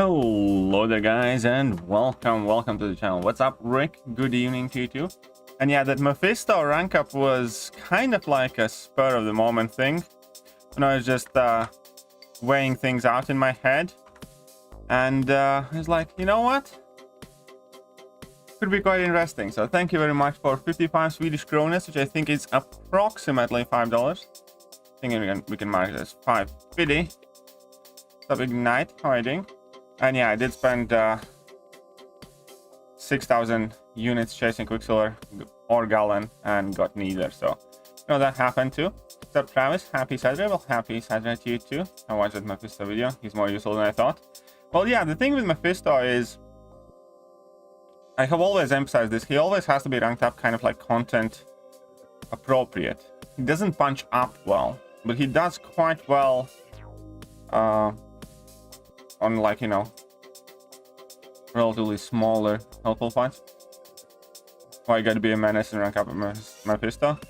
Hello there guys, and welcome to the channel. What's up, Rick? Good evening to you too. And yeah, that Mephisto rank up was kind of like a spur of the moment thing. And I was just weighing things out in my head, and I was like, you know what, could be quite interesting. So thank you very much for 55 Swedish kronas, which I think is approximately $5. I think we can mark it as 550. Stop Ignite, how are you doing? And yeah, I did spend 6,000 units chasing Quicksilver or Gallon and got neither. So, you know, that happened too. What's up, Travis? Happy Saturday. Well, happy Saturday to you too. I watched that Mephisto video. He's more useful than I thought. Well, yeah, the thing with Mephisto is, I have always emphasized this, he always has to be ranked up kind of like content appropriate. He doesn't punch up well, but he does quite well on, like, you know, relatively smaller helpful fights. Why you gotta be a menace and rank up Mephisto?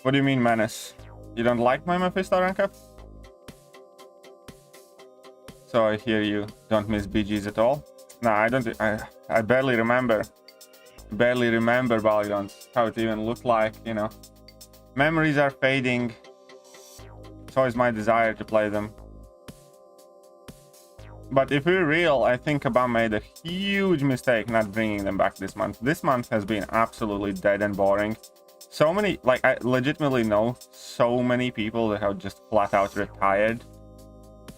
What do you mean menace? You don't like my Mephisto rank up? So I hear you don't miss BGs at all. No, I don't. I barely remember Battlegrounds, how it even looked like, you know. Memories are fading. So is my desire to play them. But if we're real, I think Kabam made a huge mistake not bringing them back this month. This month has been absolutely dead and boring. So many, like, I legitimately know so many people that have just flat out retired.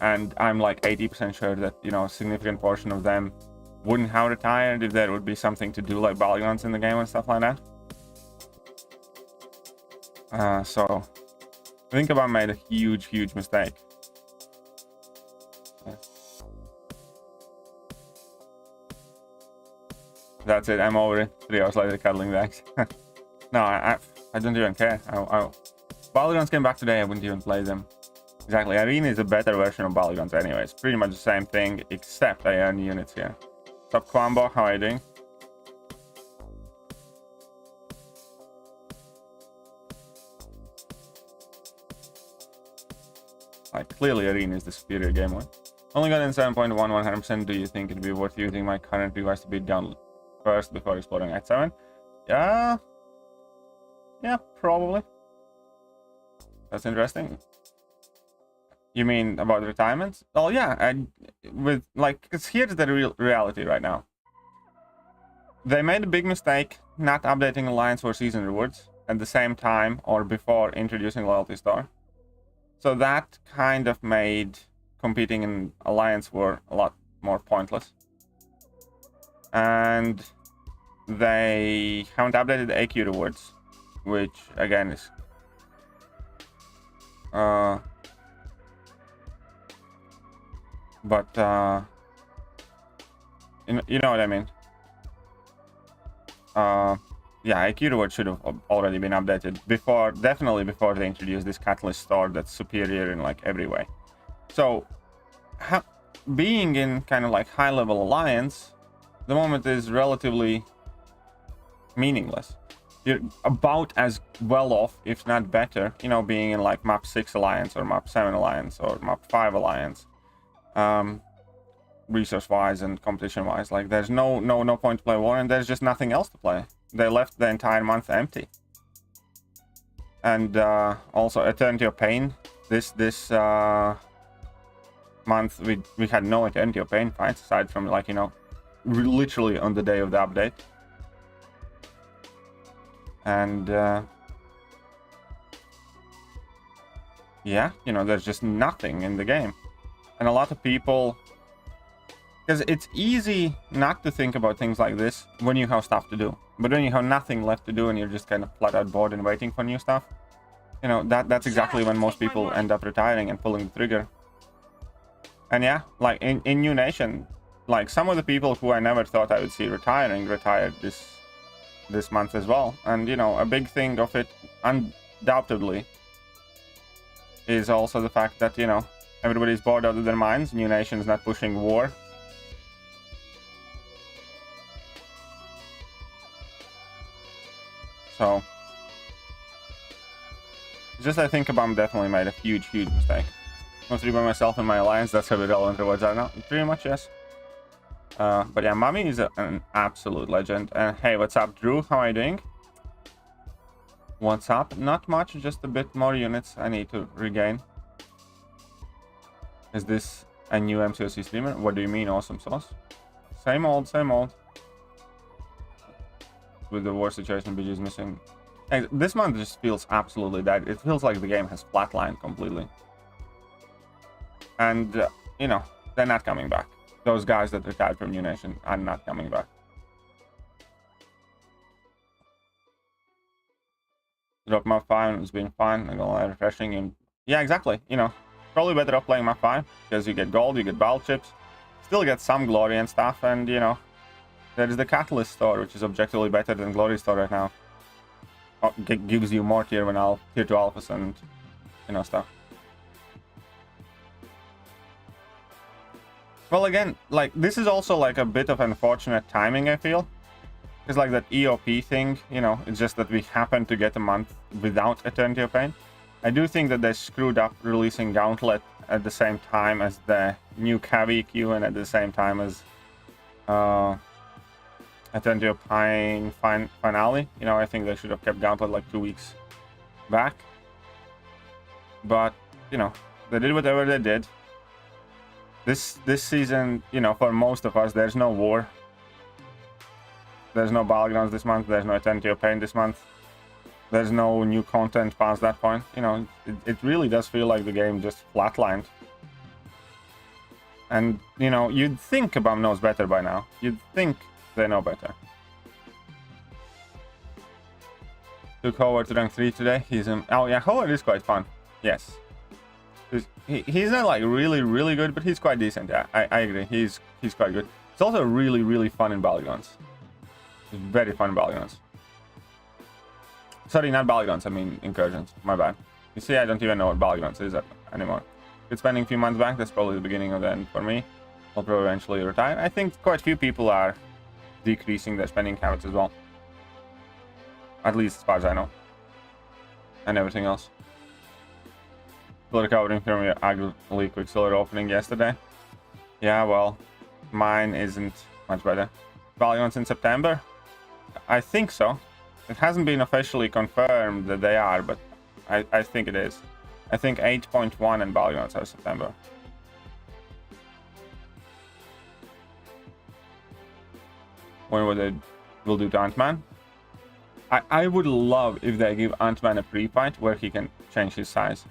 And I'm like 80% sure that, you know, a significant portion of them wouldn't have retired if there would be something to do like Battlegrounds in the game and stuff like that. So I think Kabam made a huge mistake. That's it, I'm over it. 3 hours later, cuddling bags. No, I don't even care. Battlegrounds came back today, I wouldn't even play them. Exactly, Arena is a better version of Battlegrounds anyways. Pretty much the same thing, except I earn units here. What's up, Quambo? How are you doing? Like, clearly Arena is the superior game one. Only got in 7.1 100%. Do you think it'd be worth using my current request to be done first before exploring at 7? Yeah, probably. That's interesting. You mean about retirements? Oh yeah, and with, like, because here's the real reality right now. They made a big mistake not updating Alliance for season rewards at the same time or before introducing Loyalty Star. So that kind of made competing in Alliance War a lot more pointless. And they haven't updated the AQ rewards, which again is you know what I mean. Yeah, IQ reward should have already been updated before, definitely before they introduced this Catalyst Store that's superior in like every way. So being in kind of like high level alliance, the moment is relatively meaningless. You're about as well off, if not better, you know, being in like map 6 alliance or map 7 alliance or map 5 alliance, resource wise and competition wise. Like, there's no point to play war, and there's just nothing else to play. They left the entire month empty. And also Eternity of Pain, this month we had no Eternity of Pain fights aside from, like, you know, literally on the day of the update. And yeah, you know, there's just nothing in the game. And a lot of people, because it's easy not to think about things like this when you have stuff to do, but when you have nothing left to do and you're just kind of flat out bored and waiting for new stuff, you know, that's exactly when most people end up retiring and pulling the trigger. And yeah, like in New Nation, like some of the people who I never thought I would see retiring retired this month as well. And, you know, a big thing of it undoubtedly is also the fact that, you know, everybody's bored out of their minds. New Nation's not pushing war. So just, I think Kabam definitely made a huge mistake. Mostly by myself and my alliance, that's how the relevant rewards are now. Pretty much, yes. But yeah, Mummy is an absolute legend. And hey, what's up, Drew? How are you doing? What's up? Not much, just a bit more units I need to regain. Is this a new MCOC streamer? What do you mean, awesome sauce? Same old, same old. With the war situation, BG is missing. Hey, this month just feels absolutely dead. It feels like the game has flatlined completely. And, you know, they're not coming back. Those guys that retired from New Nation are not coming back. Drop map 5, it's been fine. I got a lot of refreshing. And yeah, exactly. You know, probably better off playing map 5 because you get gold, you get battle chips, still get some glory and stuff. And, you know, there is the Catalyst store, which is objectively better than Glory store right now. Gives you more tier 2 alphas and, you know, stuff. Well, again, like, this is also like a bit of unfortunate timing, I feel. It's like that EOP thing, you know, it's just that we happen to get a month without Eternity of Pain. I do think that they screwed up releasing Gauntlet at the same time as the new Cavi queue and at the same time as Eternity of Pain finale. You know, I think they should have kept Gauntlet like 2 weeks back. But, you know, they did whatever they did. This season, you know, for most of us, there's no war. There's no Battlegrounds this month. There's no Eternity of Pain this month. There's no new content past that point. You know, it really does feel like the game just flatlined. And, you know, you'd think Abam knows better by now. You'd think they know better. Took Howard to rank 3 today. He's oh yeah, Howard is quite fun. Yes. He's not like really good, but he's quite decent. Yeah, I agree. He's quite good. It's also really fun in Battlegrounds. It's very fun in Battlegrounds. Sorry, not Battlegrounds, I mean Incursions. My bad. You see, I don't even know what Battlegrounds is anymore. Good spending a few months back. That's probably the beginning of the end for me. I'll probably eventually retire. I think quite a few people are decreasing their spending habits as well. At least as far as I know. And everything else. Still recovering from your ugly Quicksilver opening yesterday. Yeah, well, mine isn't much better. Battlegrounds in September? I think so. It hasn't been officially confirmed that they are, but I think it is. I think 8.1 and Battlegrounds are September. When will do to Ant-Man? I would love if they give Ant-Man a pre-fight where he can change his size.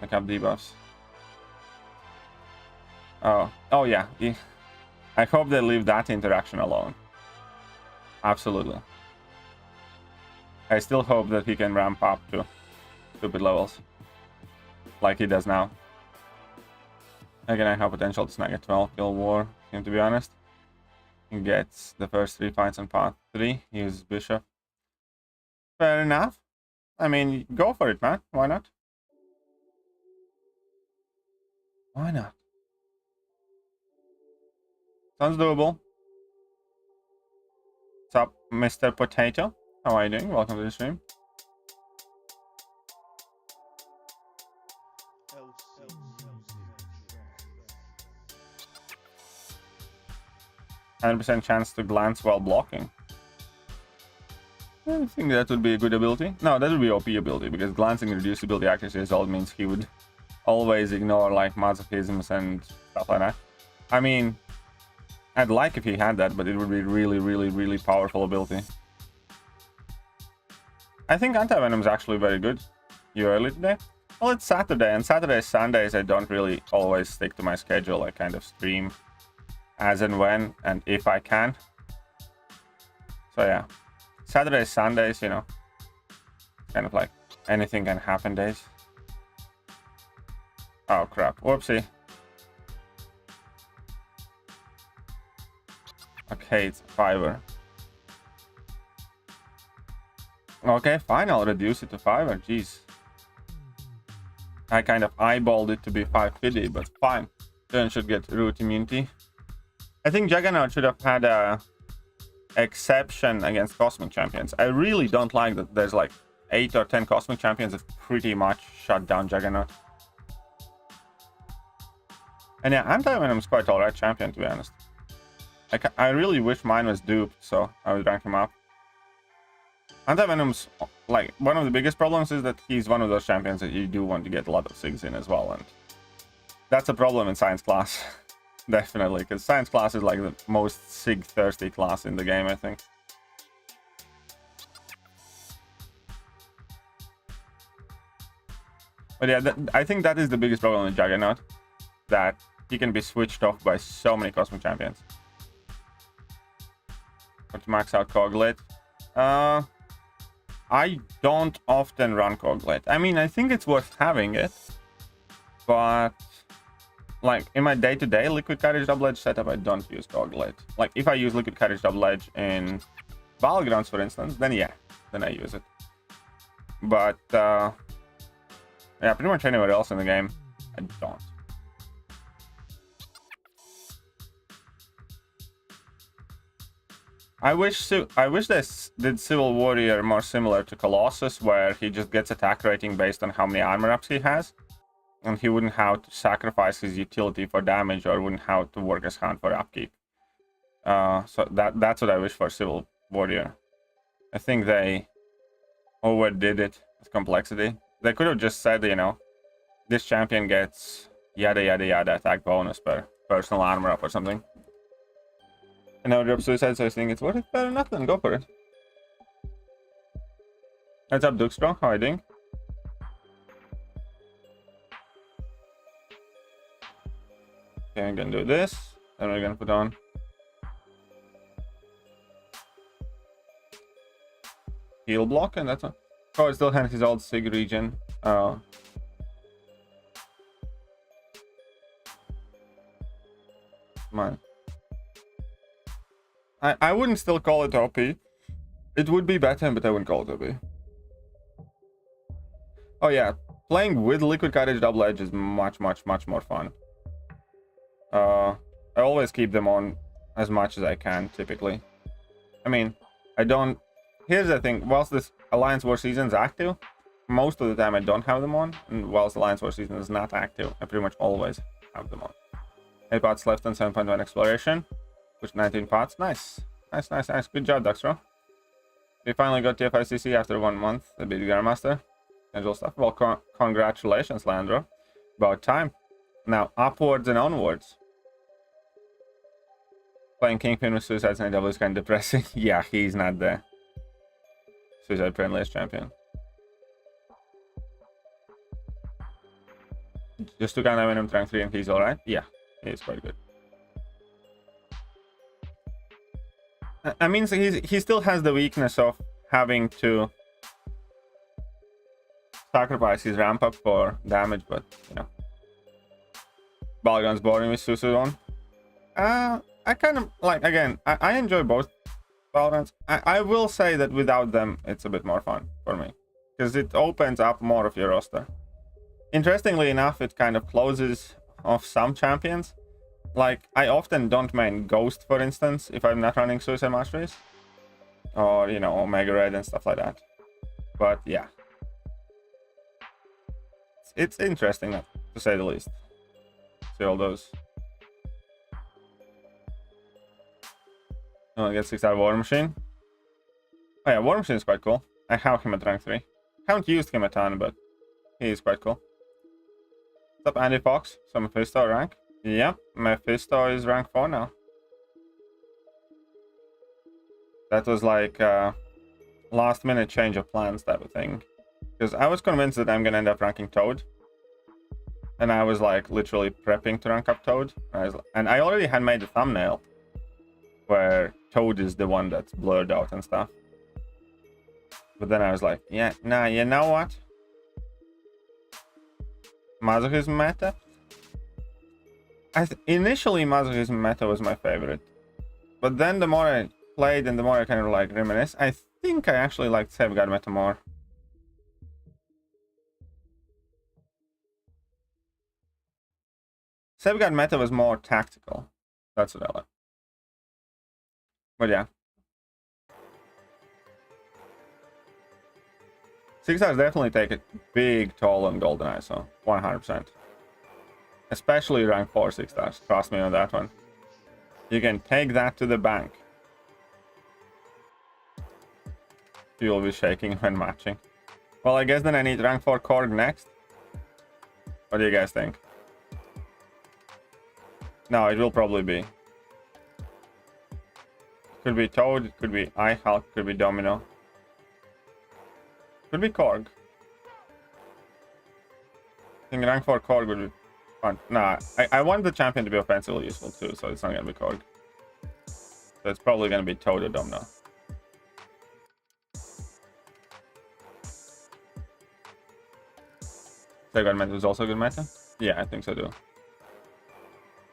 Like up debuffs. Oh yeah. I hope they leave that interaction alone. Absolutely. I still hope that he can ramp up to stupid levels. Like he does now. Again, I have potential to snag a 12 kill war, to be honest. He gets the first 3 fights on path 3. He uses Bishop. Fair enough. I mean, go for it, man. Why not? Why not? Sounds doable. What's up, Mr. Potato? How are you doing? Welcome to the stream. %100% chance to glance while blocking. I think that would be a good ability. No, that would be OP ability, because glancing reduced ability accuracy result means he would always ignore like masochisms and stuff like that. I mean, I'd like if he had that, but it would be really powerful ability. I think Anti-Venom is actually very good. You early today? Well, it's Saturday, and Saturdays, Sundays, I don't really always stick to my schedule. I kind of stream as and when, and if I can. So yeah, Saturdays, Sundays, you know, kind of like anything can happen days. Oh crap, whoopsie. Okay, it's Fiverr. Okay, fine, I'll reduce it to Fiverr, jeez. I kind of eyeballed it to be 550, but fine. Then should get root immunity. I think Juggernaut should have had a exception against Cosmic Champions. I really don't like that there's like 8 or 10 Cosmic Champions that pretty much shut down Juggernaut. And yeah, Anti-Venom's quite alright champion, to be honest. I really wish mine was duped, so I would rank him up. Anti-Venom's, like, one of the biggest problems is that he's one of those champions that you do want to get a lot of SIGs in as well, and that's a problem in Science class. Definitely, because Science class is like the most SIG-thirsty class in the game, I think. But yeah, I think that is the biggest problem with Juggernaut, that he can be switched off by so many Cosmic Champions. But to max out Coglit, I don't often run Coglit. I mean, I think it's worth having it, but like in my day-to-day Liquid Courage Double Edge setup, I don't use Coglit. Like if I use Liquid Courage Double Edge in Battlegrounds, for instance, then yeah, then I use it. But yeah, pretty much anywhere else in the game, I don't. I wish this did Civil Warrior more similar to Colossus, where he just gets attack rating based on how many armor ups he has, and he wouldn't have to sacrifice his utility for damage, or wouldn't have to work as hunt for upkeep. So that's what I wish for Civil Warrior. I think they overdid it with complexity. They could have just said, you know, this champion gets yada yada yada attack bonus per personal armor up or something. And now drop Suicide, so I think it's worth it. Better not, then go for it. What's up, Dukestrong? How are you doing? Okay, I'm gonna do this. Then we're gonna put on heal block, and that's one. Oh, it still has his old SIG region. Come on. I wouldn't still call it OP. It would be better, but I wouldn't call it OP. Oh yeah, playing with Liquid Courage Double Edge is much more fun. I always keep them on as much as I can, typically. I mean, I don't... Here's the thing, whilst this Alliance War season is active, most of the time I don't have them on, and whilst Alliance War season is not active, I pretty much always have them on. 8 pots left on 7.1 exploration, which 19 pots. Nice. Nice. Good job, Duxtro. We finally got TFICC after 1 month, the big Grandmaster. Casual stuff. Well, congratulations, Landro. About time. Now, upwards and onwards. Playing Kingpin with Suicide's NW is kind of depressing. Yeah, he's not the Suicide friendliest champion. Just took on Venom rank 3 and he's alright? Yeah, he's quite good. I mean, so he still has the weakness of having to sacrifice his ramp up for damage, but you know. Battlegrounds boring with Suicide on. I kind of like, again, I enjoy both Battlegrounds. I will say that without them, it's a bit more fun for me, because it opens up more of your roster. Interestingly enough, it kind of closes off some champions. Like, I often don't main Ghost, for instance, if I'm not running Suicide Masteries. Or, you know, Omega Red and stuff like that. But, yeah. It's interesting, to say the least. See all those. Oh, I get 6 out of War Machine. Oh yeah, War Machine is quite cool. I have him at rank 3. Haven't used him a ton, but he is quite cool. What's up, Andy Fox? So Mephisto rank? Yep, Mephisto is rank 4 now. That was like last minute change of plans type of thing. Because I was convinced that I'm gonna end up ranking Toad. And I was like literally prepping to rank up Toad. And I already had made a thumbnail where Toad is the one that's blurred out and stuff. But then I was like, yeah, nah, you know what? Masochism meta? Initially, Masochism meta was my favorite. But then the more I played and the more I kind of like reminisce, I think I actually liked Safeguard meta more. Safeguard meta was more tactical. That's what I like. But yeah. 6 stars definitely take a big toll on GoldenEye, so 100%. Especially rank 4 6 stars. Trust me on that one. You can take that to the bank. You'll be shaking when matching. Well, I guess then I need rank 4 Korg next. What do you guys think? No, it will probably be. Could be Toad, could be iHulk, could be Domino. Could be Korg. I think rank 4 Korg would be fun. Nah, I want the champion to be offensively useful too, so it's not gonna be Korg. So it's probably gonna be Toad or Domino. Second meta is also a good meta? Yeah, I think so too.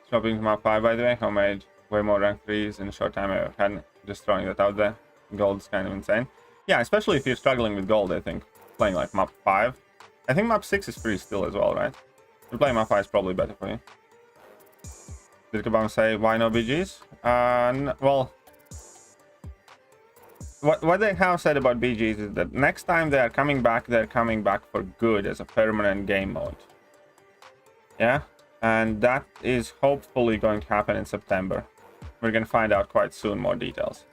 Swapping to map 5, by the way, how made way more rank 3s in a short time I've had. Just throwing that out there. Gold's kind of insane. Yeah, especially if you're struggling with gold, I think. Playing like map 5. I think map 6 is free still as well, right? If you're playing map 5 is probably better for you. Did Kabam say why no BGs? Well, what they have said about BGs is that next time they're coming back for good as a permanent game mode. Yeah? And that is hopefully going to happen in September. We're going to find out quite soon more details.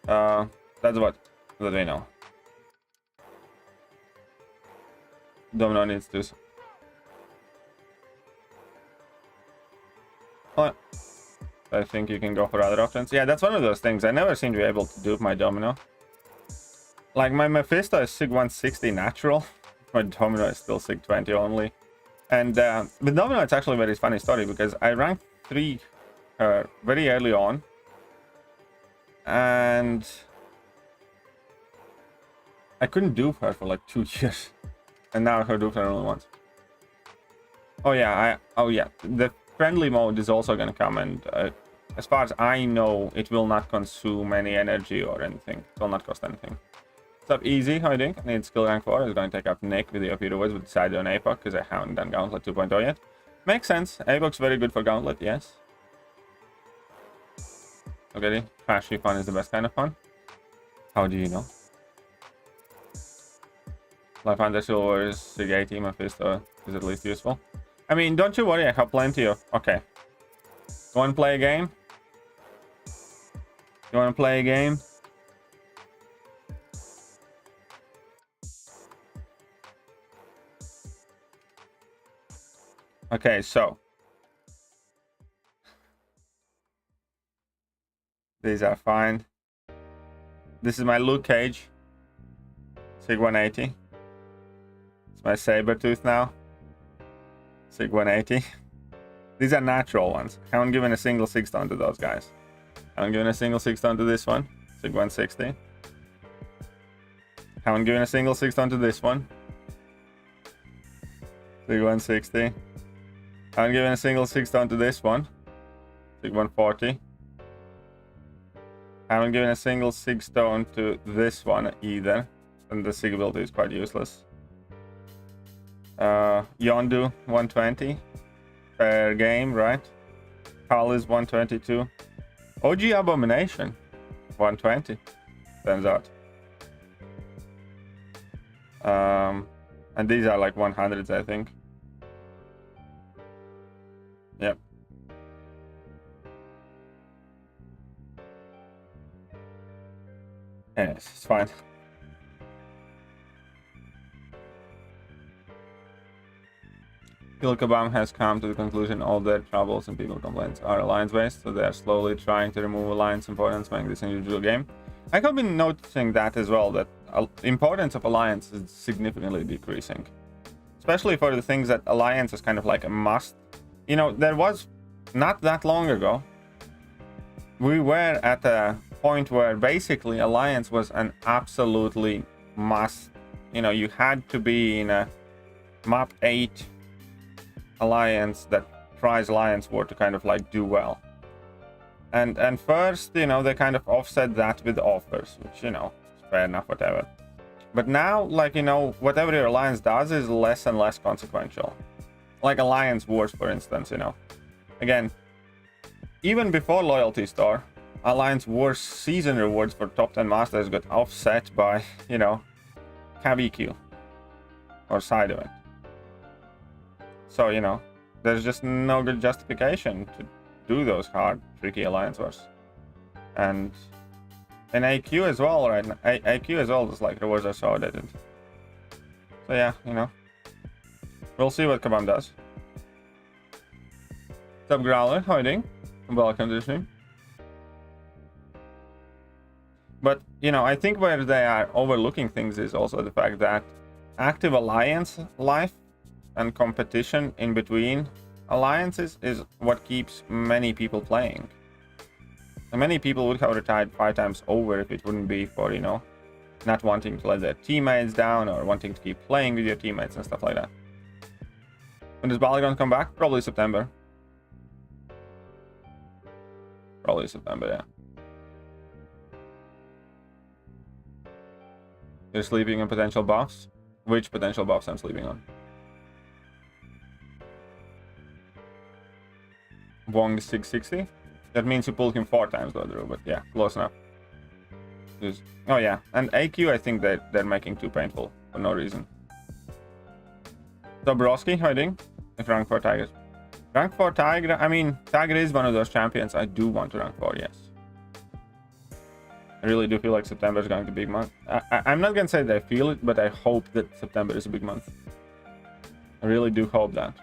That's what we know. Domino needs to... Well, I think you can go for other options. Yeah, that's one of those things. I never seem to be able to dupe my Domino. Like, my Mephisto is SIG 160 natural. My Domino is still SIG 20 only. And with Domino, it's actually a very funny story because I ranked 3 very early on. And I couldn't dupe her for like 2 years. And now I have duped her only once. Oh yeah, the friendly mode is also going to come, and as far as I know, it will not consume any energy or anything. It will not cost anything. What's up, Easy? How are you doing? I need skill rank 4. I'm going to take up Nick with the OP Woods with side on APOC because I haven't done Gauntlet 2.0 yet. Makes sense. APOC's very good for Gauntlet, yes. Okay, trashy fun is the best kind of fun. How do you know? Life Under Silver is SIG 80, Mephisto is at least useful. I mean, don't you worry, I have plenty of... Okay. You want to play a game? You want to play a game? Okay, so... These are fine. This is my Luke Cage. SIG 180. It's my Sabertooth now. SIG 180. These are natural ones. I haven't given a single 6-stone to those guys. I haven't given a single 6-stone to this one. SIG 160. Haven't given a single 6-stone to this one. SIG 160. Haven't given a single 6-stone to this one. SIG 140. Haven't given a single 6-stone to this one either. And the SIG ability is quite useless. Yondu 120 per game, right? Kal is 122. OG Abomination 120 turns out. And these are like 100s, I think. Yep. Yes, it's fine. Kilkabam has come to the conclusion all their troubles and people complaints are alliance-based, so they are slowly trying to remove alliance importance, making this an individual game. I have been noticing that as well, that importance of alliance is significantly decreasing. Especially for the things that alliance is kind of like a must. You know, there was, not that long ago, we were at a point where basically alliance was an absolutely must. You know, you had to be in a map 8 alliance that tries alliance war to kind of like do well. And first, you know, they kind of offset that with offers, which, you know, is fair enough, whatever. But now, like, you know, whatever your alliance does is less and less consequential. Like alliance wars, for instance, you know. Again, even before Loyalty Store, alliance wars season rewards for top 10 masters got offset by, you know, CavEQ or side event. So, you know, there's just no good justification to do those hard, tricky alliance wars. And in AQ as well, right? AQ as well is like rewards are so outdated. So yeah, you know, we'll see what Kabam does. What's up, Growler? How are you doing? Welcome to the stream. But, you know, I think where they are overlooking things is also the fact that active alliance life and competition in between alliances is what keeps many people playing. And many people would have retired 5 times over if it wouldn't be for, you know, not wanting to let their teammates down or wanting to keep playing with your teammates and stuff like that. When does Battlegrounds come back? Probably September. Probably September, yeah. You're sleeping on potential buffs? Which potential buffs I'm sleeping on? Wong 660? That means you pulled him 4 times though, Drew, but yeah, close enough. Just, oh yeah, and AQ I think they're making too painful for no reason. So Broski, how are you doing? If rank 4 Tigers. Rank 4 Tiger, I mean, Tiger is one of those champions I do want to rank 4, yes. I really do feel like September is going to be a big month. I'm not gonna say that I feel it, but I hope that September is a big month. I really do hope that.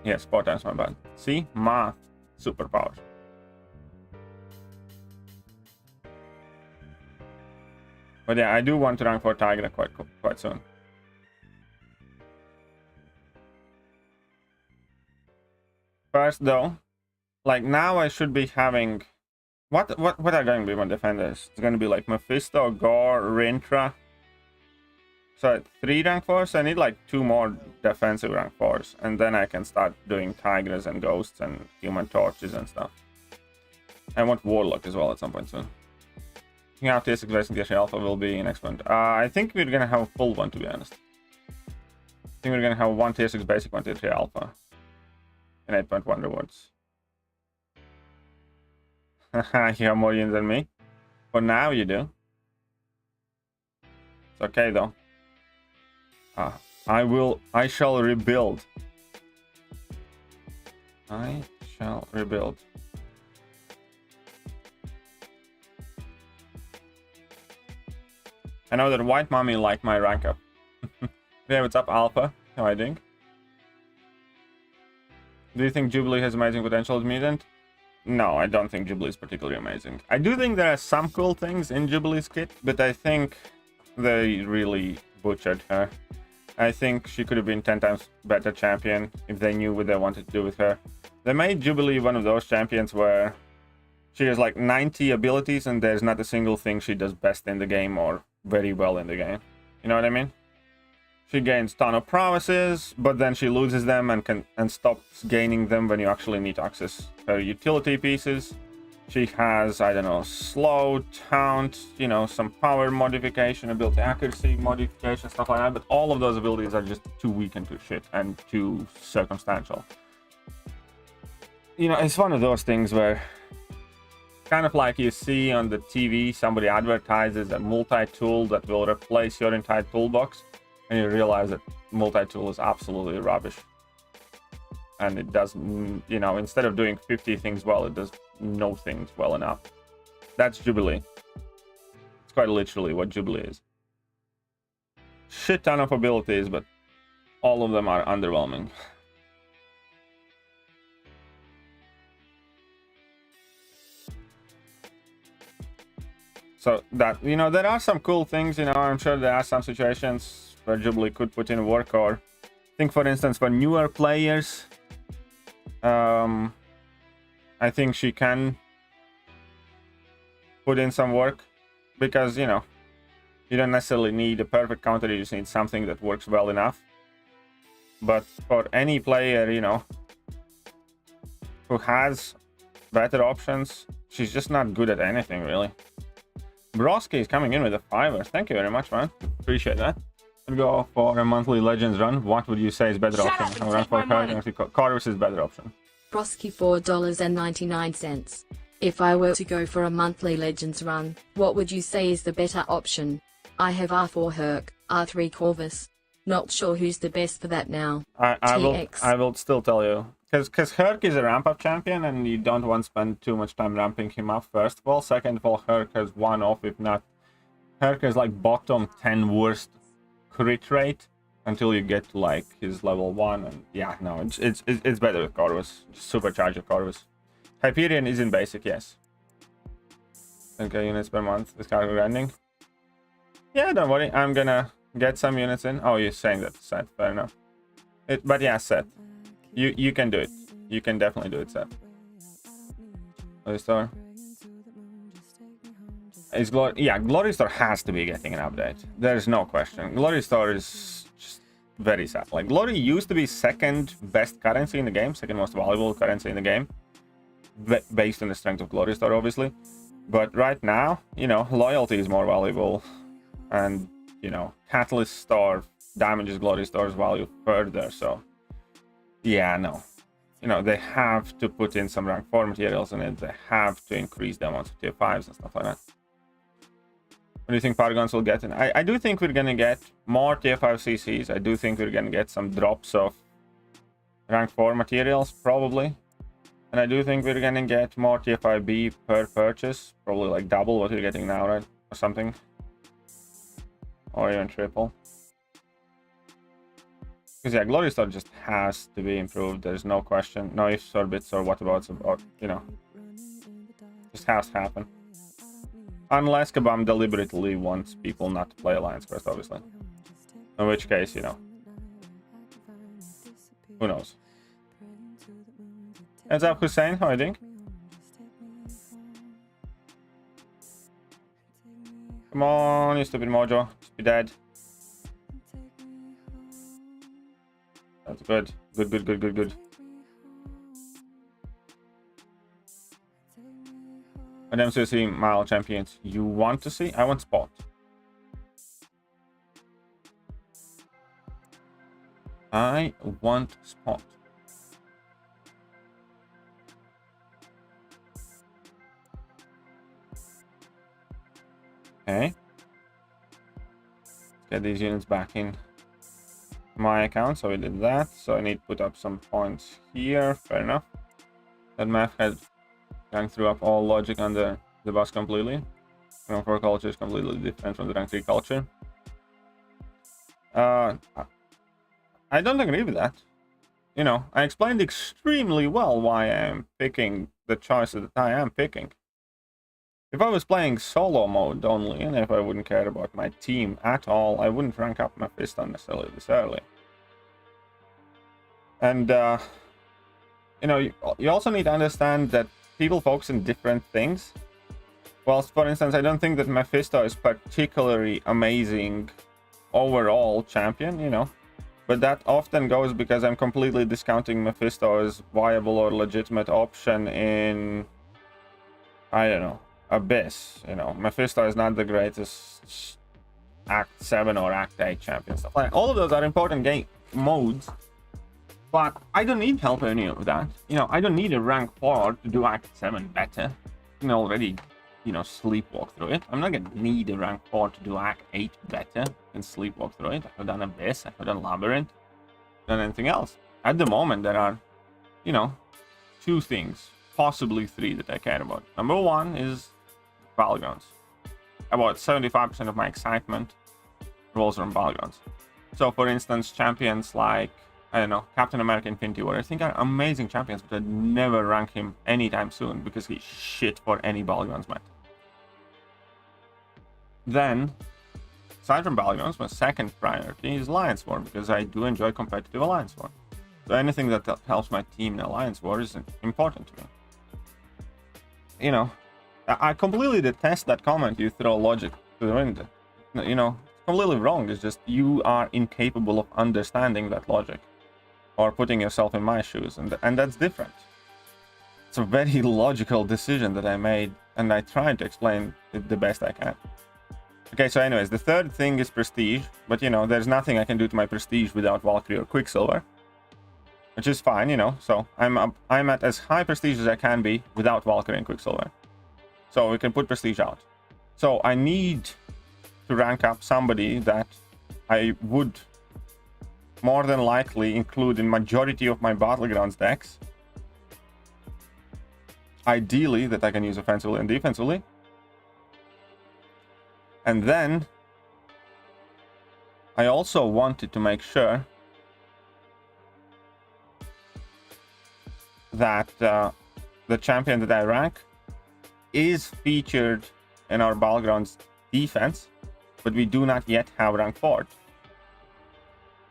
Yes, 4 times my bad. See? Math. Superpower. But yeah, I do want to rank 4 Tiger quite soon. First though, like now I should be having what are going to be my defenders? It's going to be like Mephisto, Gore, Rintra. So 3 rank 4s. I need like 2 more defensive rank 4s, and then I can start doing Tigers and Ghosts and Human Torches and stuff. I want Warlock as well at some point soon. I think after tier 6 basic alpha will be next month. I think we're gonna have a full one, to be honest. I think we're gonna have 1 tier 6 basic, 1 tier 3 alpha. And 8.1 rewards. Haha, you have more units than me. For now, you do. It's okay though. I shall rebuild. I shall rebuild. I know that White Mommy liked my rank up. Yeah, what's up, Alpha? How are you doing? Do you think Jubilee has amazing potential as mutant? No, I don't think Jubilee is particularly amazing. I do think there are some cool things in Jubilee's kit, but I think they really butchered her. I think she could have been 10 times better champion if they knew what they wanted to do with her. They made Jubilee one of those champions where she has like 90 abilities and there's not a single thing she does best in the game or very well in the game. You know what I mean? She gains ton of prowesses, but then she loses them and stops gaining them when you actually need to access her utility pieces. She has, I don't know, slow, taunt, you know, some power modification, ability accuracy modification, stuff like that, but all of those abilities are just too weak and too shit and too circumstantial. You know, it's one of those things where kind of like you see on the TV, somebody advertises a multi-tool that will replace your entire toolbox, and you realize that multi-tool is absolutely rubbish. And it doesn't, you know, instead of doing 50 things well, it does no things well enough. That's Jubilee. It's quite literally what Jubilee is. Shit ton of abilities, but all of them are underwhelming. So that, you know, there are some cool things, you know, I'm sure there are some situations where Jubilee could put in work, or I think, for instance, for newer players, I think she can put in some work, because, you know, you don't necessarily need a perfect counter, you just need something that works well enough. But for any player, you know, who has better options, she's just not good at anything, really. Broski is coming in with a 5er. Thank you very much, man. Appreciate that. We'll go for a monthly Legends run. What would you say is better option? I'll run for Corvus is better option. Broski $4.99. If I were to go for a monthly Legends run, what would you say is the better option? I have R4 Herc, R3 Corvus. Not sure who's the best for that now. I will still tell you. Because Herc is a ramp-up champion, and you don't want to spend too much time ramping him up, first of all. Second of all, Herc has one off, if not... Herc is like bottom 10 worst crit rate until you get to like his level 1. And yeah, no, it's better with Corvus. Supercharge your Corvus. Hyperion is in basic, yes. 10k units per month with cargo grinding. Yeah, don't worry, I'm gonna get some units in. Oh, you're saying that, Seth, fair enough. But yeah, Seth, you can do it. You can definitely do it, Seth. Glory Store. Is Glory... Yeah, Glory Store has to be getting an update. There's no question. Glory Store is just very sad. Like, Glory used to be second best currency in the game, second most valuable currency in the game. Based on the strength of Glory Store, obviously. But right now, you know, loyalty is more valuable. And, you know, Catalyst Store damages Glory Store's value further. So, yeah, no. You know, they have to put in some rank 4 materials in it. They have to increase the amount of tier 5s and stuff like that. What do you think Paragons will get in? I do think we're going to get more tier 5 CCs. I do think we're going to get some drops of rank 4 materials, probably. And I do think we're gonna get more tier 5B per purchase. Probably like double what we're getting now, right? Or something. Or even triple. Because yeah, Glory Store just has to be improved. There's no question. No ifs or bits or whatabouts about, you know. Just has to happen. Unless Kabam deliberately wants people not to play Alliance first, obviously. In which case, you know. Who knows? What's up, Hussein? How are you doing? Come on, you stupid Mojo. Just be dead. That's good. Good. And MCOC Mile Champions you want to see? I want Spot. I want Spot. Okay. Let's get these units back in my account. So we did that. So I need to put up some points here. Fair enough. That math had rank through up all logic under the bus completely. Rank 4 culture is completely different from the rank 3 culture. I don't agree with that. You know, I explained extremely well why I am picking the choices that I am picking. If I was playing solo mode only, and if I wouldn't care about my team at all, I wouldn't rank up Mephisto necessarily this early. And, you know, you also need to understand that people focus on different things. Whilst, for instance, I don't think that Mephisto is particularly amazing overall champion, you know. But that often goes because I'm completely discounting Mephisto as viable or legitimate option in, I don't know, Abyss. You know, Mephisto is not the greatest Act 7 or Act 8 champion. Stuff like that. All of those are important game modes, but I don't need help in any of that. You know, I don't need a rank 4 to do Act 7 better. I can already, you know, sleepwalk through it. I'm not gonna need a rank 4 to do Act 8 better and sleepwalk through it. I've done Abyss, I've done Labyrinth, done anything else. At the moment, there are, you know, 2 things, possibly 3 that I care about. Number 1 is Battlegrounds. About 75% of my excitement rolls around Battlegrounds. So, for instance, champions like, I don't know, Captain America Infinity War, I think are amazing champions, but I'd never rank him anytime soon because he's shit for any Battlegrounds meta. Then, aside from Battlegrounds, my second priority is Alliance War, because I do enjoy competitive Alliance War. So anything that helps my team in Alliance War is important to me. You know, I completely detest that comment, you throw logic to the wind. You know, it's completely wrong. It's just you are incapable of understanding that logic or putting yourself in my shoes, and that's different. It's a very logical decision that I made, and I tried to explain it the best I can. Okay, so anyways, the third thing is prestige, but you know, there's nothing I can do to my prestige without Valkyrie or Quicksilver. which is fine, you know. So I'm at as high prestige as I can be without Valkyrie and Quicksilver. So we can put prestige out. So I need to rank up somebody that I would more than likely include in majority of my Battlegrounds decks. Ideally, that I can use offensively and defensively. And then I also wanted to make sure that the champion that I rank is featured in our Battlegrounds defense, but we do not yet have rank 4.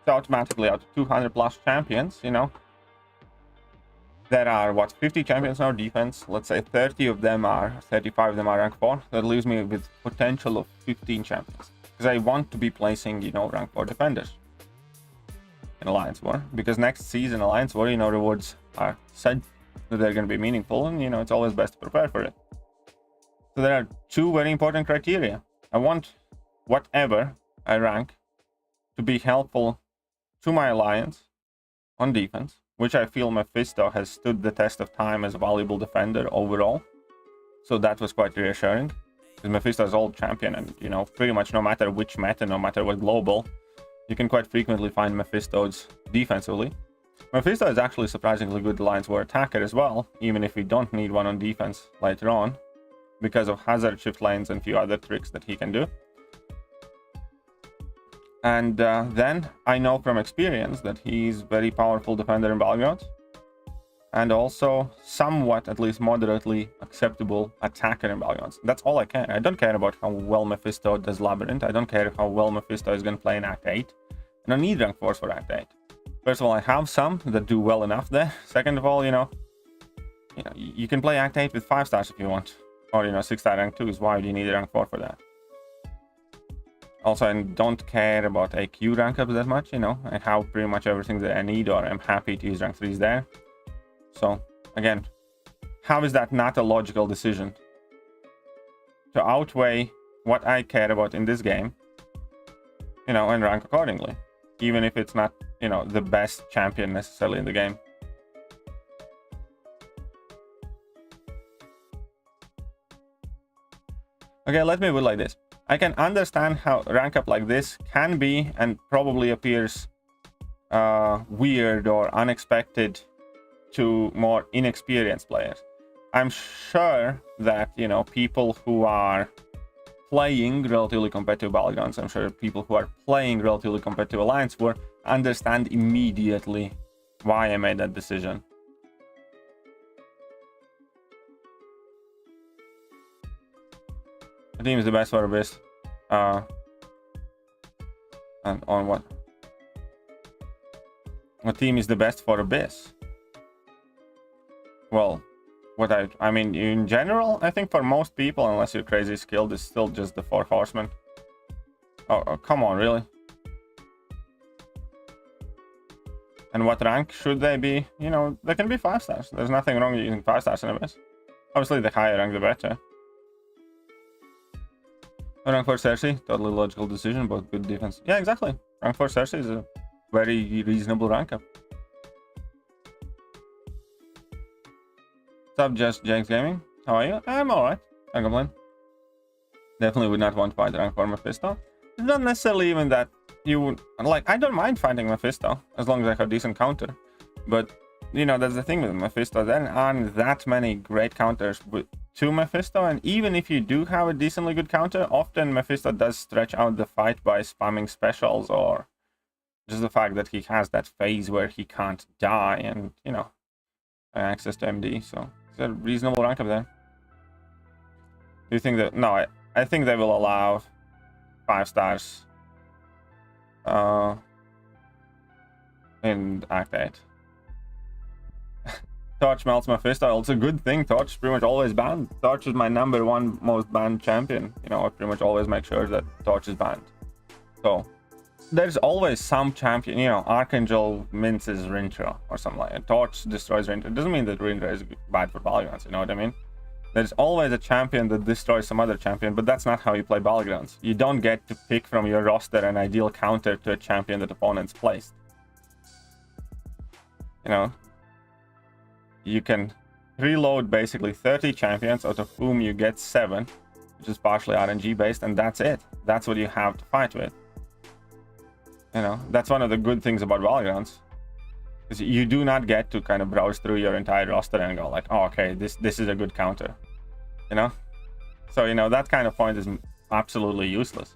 So automatically out of 200 plus champions, you know, there are what, 50 champions in our defense. Let's say 35 of them are rank 4. That leaves me with potential of 15 champions, because I want to be placing, you know, rank 4 defenders in Alliance War, because next season Alliance War, you know, rewards are said that they're going to be meaningful, and you know, it's always best to prepare for it. So there are 2 very important criteria. I want whatever I rank to be helpful to my alliance on defense, which I feel Mephisto has stood the test of time as a valuable defender overall. So that was quite reassuring, because Mephisto is old champion, and you know, pretty much no matter which meta, no matter what global, you can quite frequently find Mephistos defensively. Mephisto is actually surprisingly good Alliance War attacker as well, even if we don't need one on defense later on, because of hazard shift lanes and a few other tricks that he can do. And then I know from experience that he's very powerful defender in Battlegrounds, and also somewhat, at least moderately acceptable attacker in Battlegrounds. That's all I care. I don't care about how well Mephisto does Labyrinth. I don't care how well Mephisto is going to play in Act 8. I don't need rank 4s for Act 8. First of all, I have some that do well enough there. Second of all, you know, you can play Act 8 with 5 stars if you want, or you know, 6-star rank 2s. Why do you need rank 4 for that? Also, I don't care about AQ rank ups that much, you know. I have pretty much everything that I need, or I'm happy to use rank 3s there. So, again, how is that not a logical decision? To outweigh what I care about in this game, you know, and rank accordingly. Even if it's not, you know, the best champion necessarily in the game. Okay, let me put it like this. I can understand how rank up like this can be and probably appears weird or unexpected to more inexperienced players. I'm sure that, you know, people who are playing relatively competitive Battlegrounds, I'm sure people who are playing relatively competitive Alliance War understand immediately why I made that decision. The team is the best for Abyss. And on what? What team is the best for Abyss? Well, what I mean, in general, I think for most people, unless you're crazy skilled, it's still just the 4 horsemen. Oh, come on, really? And what rank should they be? You know, they can be 5 stars. There's nothing wrong with using 5 stars in Abyss. Obviously, the higher rank, the better. Rank 4 Cersei, totally logical decision, but good defense. Yeah, exactly. Rank 4 Cersei is a very reasonable rank up. What's up, Just James Gaming? How are you? I'm alright. Can't complain. Definitely would not want to fight rank 4 Mephisto. It's not necessarily even that you would... Like, I don't mind fighting Mephisto, as long as I have decent counter. But, you know, that's the thing with Mephisto. There aren't that many great counters to Mephisto, and even if you do have a decently good counter, often Mephisto does stretch out the fight by spamming specials, or just the fact that he has that phase where he can't die and, you know, access to MD. So it's a reasonable rank up there. Do you think that... No, I think they will allow 5 stars in Act 8. Torch melts Mephisto. It's a good thing. Torch is pretty much always banned. Torch is my #1 most banned champion. You know, I pretty much always make sure that Torch is banned. So there's always some champion. You know, Archangel minces Rintra or something like that. Torch destroys Rintra. It doesn't mean that Rintra is bad for Battlegrounds. You know what I mean? There's always a champion that destroys some other champion, but that's not how you play Battlegrounds. You don't get to pick from your roster an ideal counter to a champion that opponents placed. you know, you can preload basically 30 champions, out of whom you get 7, which is partially RNG based, and that's it. That's what you have to fight with. You know, that's one of the good things about Battlegrounds, because you do not get to kind of browse through your entire roster and go like, oh, okay, this is a good counter, you know. So, you know, that kind of point is absolutely useless.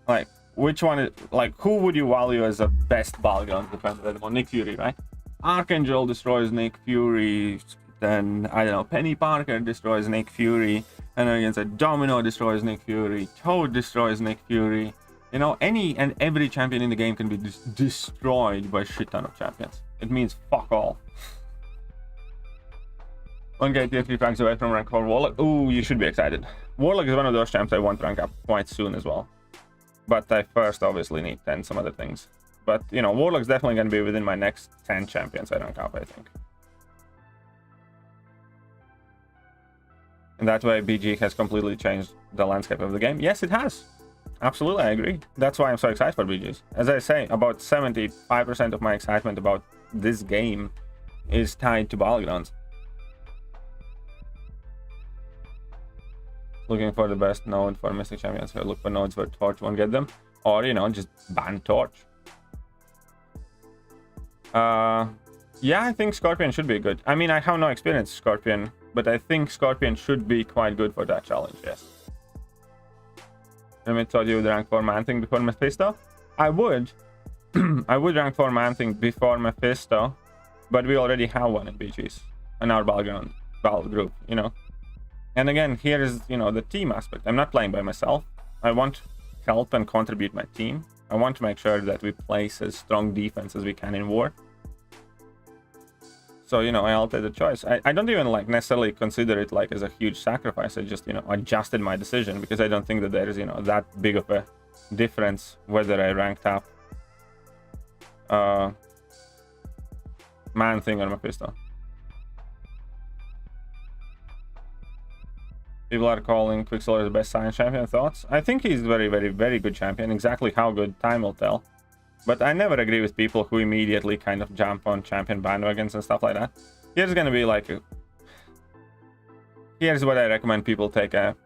Like, which one is, like, who would you value as the best Battlegrounds defender at the moment? Nick Fury, right? Archangel destroys Nick Fury, then, I don't know, Penny Parker destroys Nick Fury, and then against a Domino destroys Nick Fury, Toad destroys Nick Fury. You know, any and every champion in the game can be destroyed by a shit ton of champions. It means fuck all. 1k tier 3 ranks away from rank 4 Warlock. Ooh, you should be excited. Warlock is one of those champs I want to rank up quite soon as well. But I first obviously need 10 some other things. But, you know, Warlock's definitely going to be within my next 10 champions I rank up, I think. And that way BG has completely changed the landscape of the game. Yes, it has. Absolutely, I agree. That's why I'm so excited for BGs. As I say, about 75% of my excitement about this game is tied to Battlegrounds. Looking for the best node for Mystic Champions. So look for nodes where Torch won't get them. Or, you know, just ban Torch. Yeah, I think Scorpion should be good. I mean, I have no experience with Scorpion, but I think Scorpion should be quite good for that challenge, yes. Let me tell you the rank 4 Man-Thing before Mephisto. I would. I would rank 4 Man-Thing before Mephisto, but we already have one in BGs. In our battle group, you know. And again, here is, you know, the team aspect. I'm not playing by myself. I want to help and contribute my team. I want to make sure that we place as strong defense as we can in war. So, you know, I'll take the choice. I don't even like necessarily consider it like as a huge sacrifice. I just, you know, adjusted my decision because I don't think that there is, you know, that big of a difference whether I ranked up Man-Thing or Mephisto. People are calling Quicksilver the best science champion. Thoughts? I think he's very, very, very good champion. Exactly how good, time will tell. But I never agree with people who immediately kind of jump on champion bandwagons and stuff like that. Here's gonna be like here's what I recommend people take: a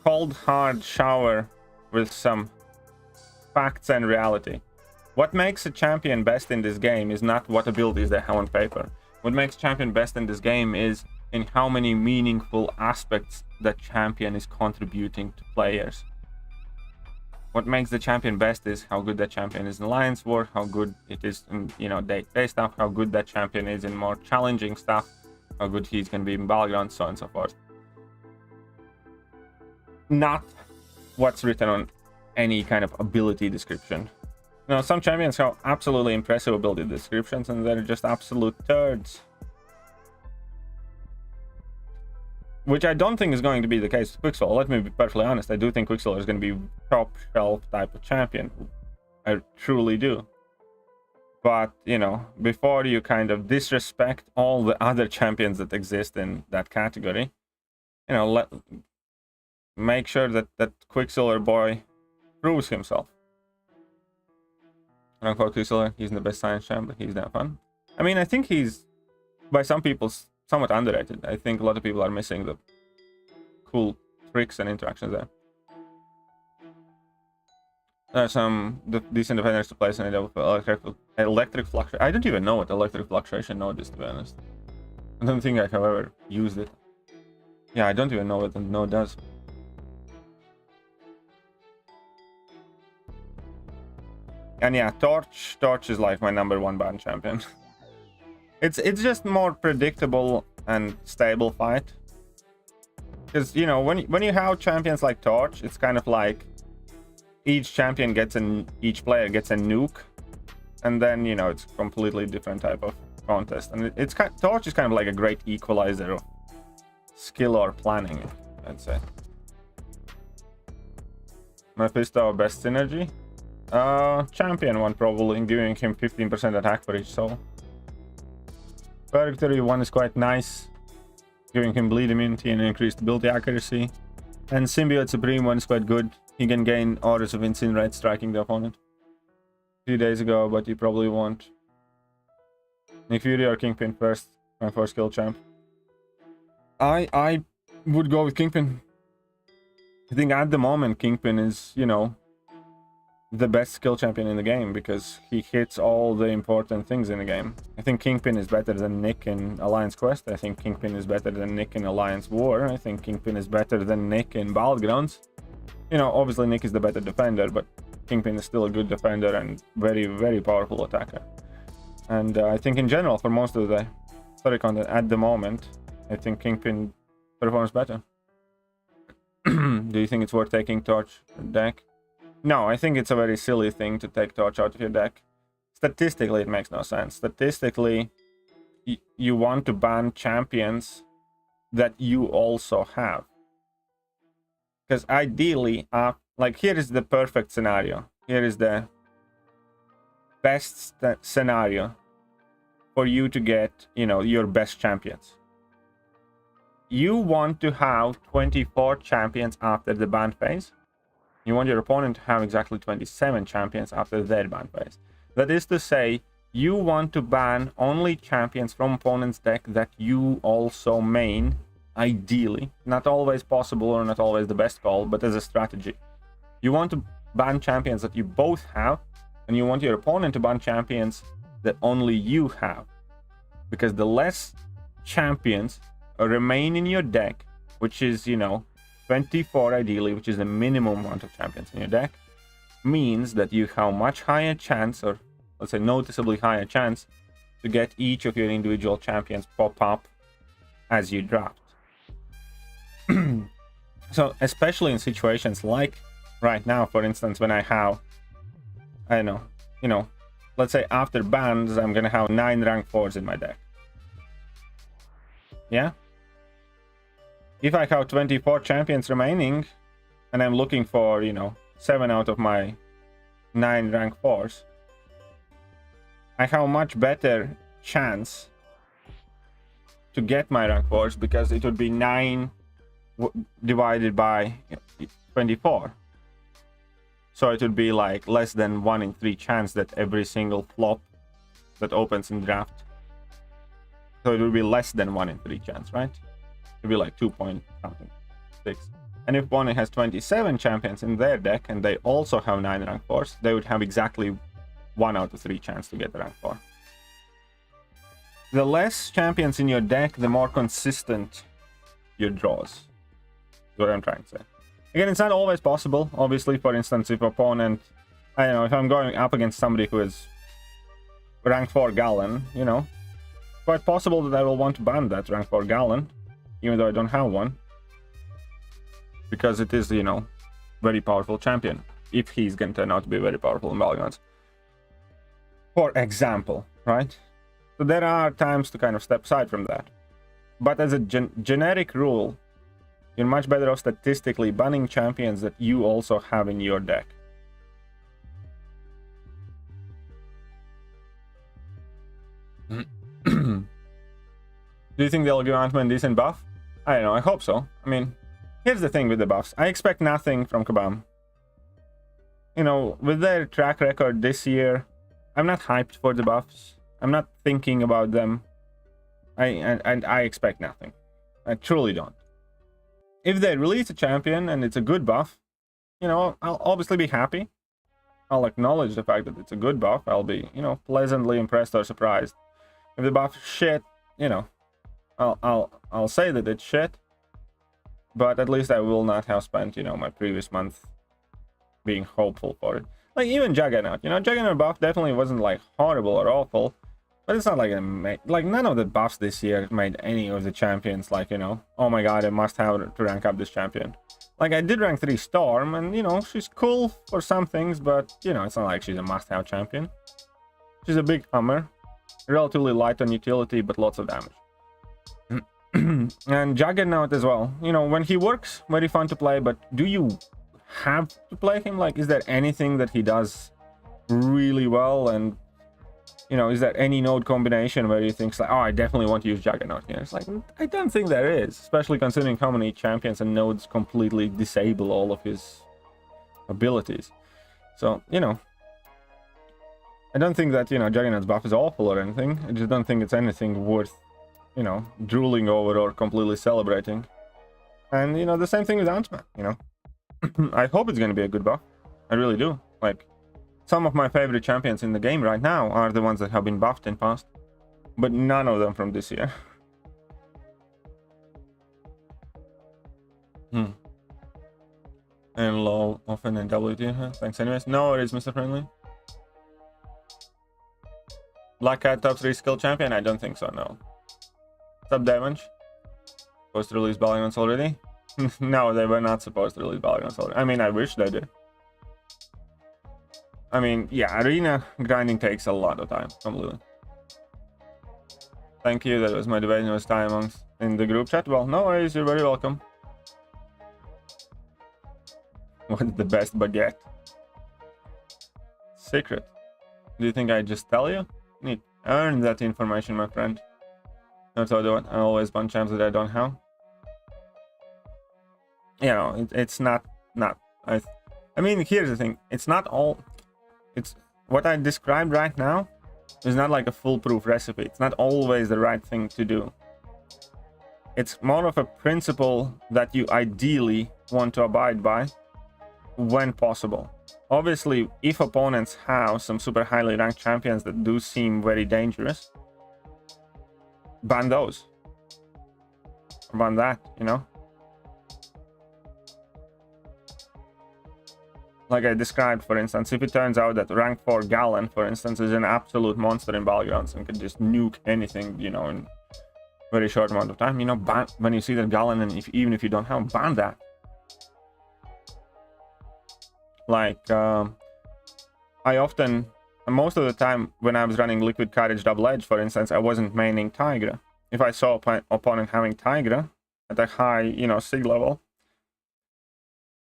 cold, hard shower with some facts and reality. What makes a champion best in this game is not what abilities they have on paper. What makes champion best in this game is in how many meaningful aspects the champion is contributing to players. What makes the champion best is how good that champion is in Alliance War, how good it is in, you know, day-to-day stuff, how good that champion is in more challenging stuff, how good he's going to be in Battlegrounds, so on and so forth. Not what's written on any kind of ability description. You know, some champions have absolutely impressive ability descriptions, and they're just absolute turds. Which I don't think is going to be the case with Quicksilver. Let me be perfectly honest. I do think Quicksilver is going to be top shelf type of champion. I truly do. But, you know, before you kind of disrespect all the other champions that exist in that category, you know, make sure that that Quicksilver boy proves himself. Rank 4 Quicksilver, he's the best science champ, but he's not fun. I mean, I think he's, by some people, somewhat underrated. I think a lot of people are missing the cool tricks and interactions there. There are some decent defenders to place in electric fluctuation. I don't even know what electric fluctuation node is, to be honest. I don't think I have ever used it. Yeah, I don't even know what the node does. And yeah, Torch is like my #1 ban champion. It's just more predictable and stable fight. Because, you know, when you have champions like Torch, it's kind of like each champion gets each player gets a nuke, and then, you know, it's a completely different type of contest. And Torch is kind of like a great equalizer of skill or planning, I'd say. Mephisto best synergy? Champion one probably, giving him 15% attack for each soul. Thekiryu one is quite nice, giving him bleed immunity and increased ability accuracy. And Symbiote Supreme one is quite good. He can gain orders of Incinerate striking the opponent. A few days ago, but you probably won't. Nick Fury or Kingpin first, my first skill champ. I would go with Kingpin. I think at the moment Kingpin is, you know, the best skill champion in the game because he hits all the important things in the game. I think Kingpin is better than Nick in Alliance Quest. I think Kingpin is better than Nick in Alliance War. I think Kingpin is better than Nick in Battlegrounds. You know, obviously Nick is the better defender, but Kingpin is still a good defender and very, very powerful attacker. And I think in general, for most of the story content at the moment, I think Kingpin performs better. Do you think it's worth taking Torch deck? No, I think it's a very silly thing to take Torch out of your deck. Statistically, it makes no sense. Statistically, you want to ban champions that you also have. Because ideally, like here is the perfect scenario. Here is the best scenario for you to get, you know, your best champions. You want to have 24 champions after the ban phase. You want your opponent to have exactly 27 champions after their ban phase. That is to say, you want to ban only champions from opponent's deck that you also main, ideally. Not always possible or not always the best call, but as a strategy. You want to ban champions that you both have, and you want your opponent to ban champions that only you have. Because the less champions remain in your deck, which is, you know, 24 ideally, which is the minimum amount of champions in your deck, means that you have much higher chance, or let's say noticeably higher chance, to get each of your individual champions pop up as you draft. So especially in situations like right now, for instance, when I have, I don't know, you know, let's say after bans, I'm gonna have 9 rank 4s in my deck. Yeah? If I have 24 champions remaining, and I'm looking for, you know, 7 out of my 9 rank 4s, I have a much better chance to get my rank 4s because it would be 9 divided by 24. So it would be like less than 1 in 3 chance that every single flop that opens in draft. So it would be less than 1 in 3 chance, right? It would be like 2 point something 6. And if opponent has 27 champions in their deck and they also have 9 rank 4s, they would have exactly 1 out of 3 chance to get the rank 4. The less champions in your deck, the more consistent your draws. Is what I'm trying to say. Again, it's not always possible. Obviously, for instance, if opponent, I don't know, if I'm going up against somebody who is rank 4 Gallon, you know, quite possible that I will want to ban that rank 4 Gallon, even though I don't have one, because it is, you know, very powerful champion, if he's going to turn out to be very powerful in Battlegrounds, for example, right? So there are times to kind of step aside from that, but as a generic rule, you're much better off statistically banning champions that you also have in your deck. Do you think they'll give Ant-Man a decent buff? I don't know, I hope so. I mean, here's the thing with the buffs. I expect nothing from Kabam. You know, with their track record this year, I'm not hyped for the buffs. I'm not thinking about them. I expect nothing. I truly don't. If they release a champion and it's a good buff, you know, I'll obviously be happy. I'll acknowledge the fact that it's a good buff. I'll be, you know, pleasantly impressed or surprised. If the buff is shit, you know, I'll say that it's shit. But at least I will not have spent, you know, my previous month being hopeful for it. Like even Juggernaut, you know, Juggernaut buff definitely wasn't like horrible or awful. But it's not like like none of the buffs this year made any of the champions like, you know, oh my god, I must have to rank up this champion. Like I did rank 3 Storm, and you know, she's cool for some things, but you know, it's not like she's a must-have champion. She's a big hammer, relatively light on utility, but lots of damage. And Juggernaut as well. You know, when he works, very fun to play, but do you have to play him? Like, is there anything that he does really well? And you know, is there any node combination where you think, like, oh, I definitely want to use Juggernaut here? It's like, I don't think there is, especially considering how many champions and nodes completely disable all of his abilities. So, you know, I don't think that, you know, Juggernaut's buff is awful or anything. I just don't think it's anything worth, you know, drooling over or completely celebrating. And, you know, the same thing with Ant-Man, you know. I hope it's going to be a good buff. I really do. Like, some of my favorite champions in the game right now are the ones that have been buffed in past. But none of them from this year. And low, often, and WTF. Thanks anyways. No worries, Mr. Friendly. Black Cat top 3 skill champion? I don't think so, no. Sub damage? Supposed to release Battlegrounds already? No, they were not supposed to release Battlegrounds already. I mean, I wish they did. I mean, yeah, arena grinding takes a lot of time, completely. Thank you, that was my debate was time amongst in the group chat. Well, no worries, you're very welcome. What's the best baguette? Secret. Do you think I just tell you? Need earn that information, my friend. I told you what, I always want champs that I don't have. You know, it's not. I mean, here's the thing. It's not all. It's what I described right now is not like a foolproof recipe. It's not always the right thing to do. It's more of a principle that you ideally want to abide by when possible. Obviously, if opponents have some super highly ranked champions that do seem very dangerous, ban those. Ban that, you know? Like I described, for instance, if it turns out that rank 4 Galen, for instance, is an absolute monster in Battlegrounds and can just nuke anything, you know, in very short amount of time, you know, ban, when you see that Galen, and even if you don't have, ban that. Like, I often, most of the time, when I was running Liquid Courage Double Edge, for instance, I wasn't maining Tigra. If I saw opponent having Tigra at a high, you know, SIG level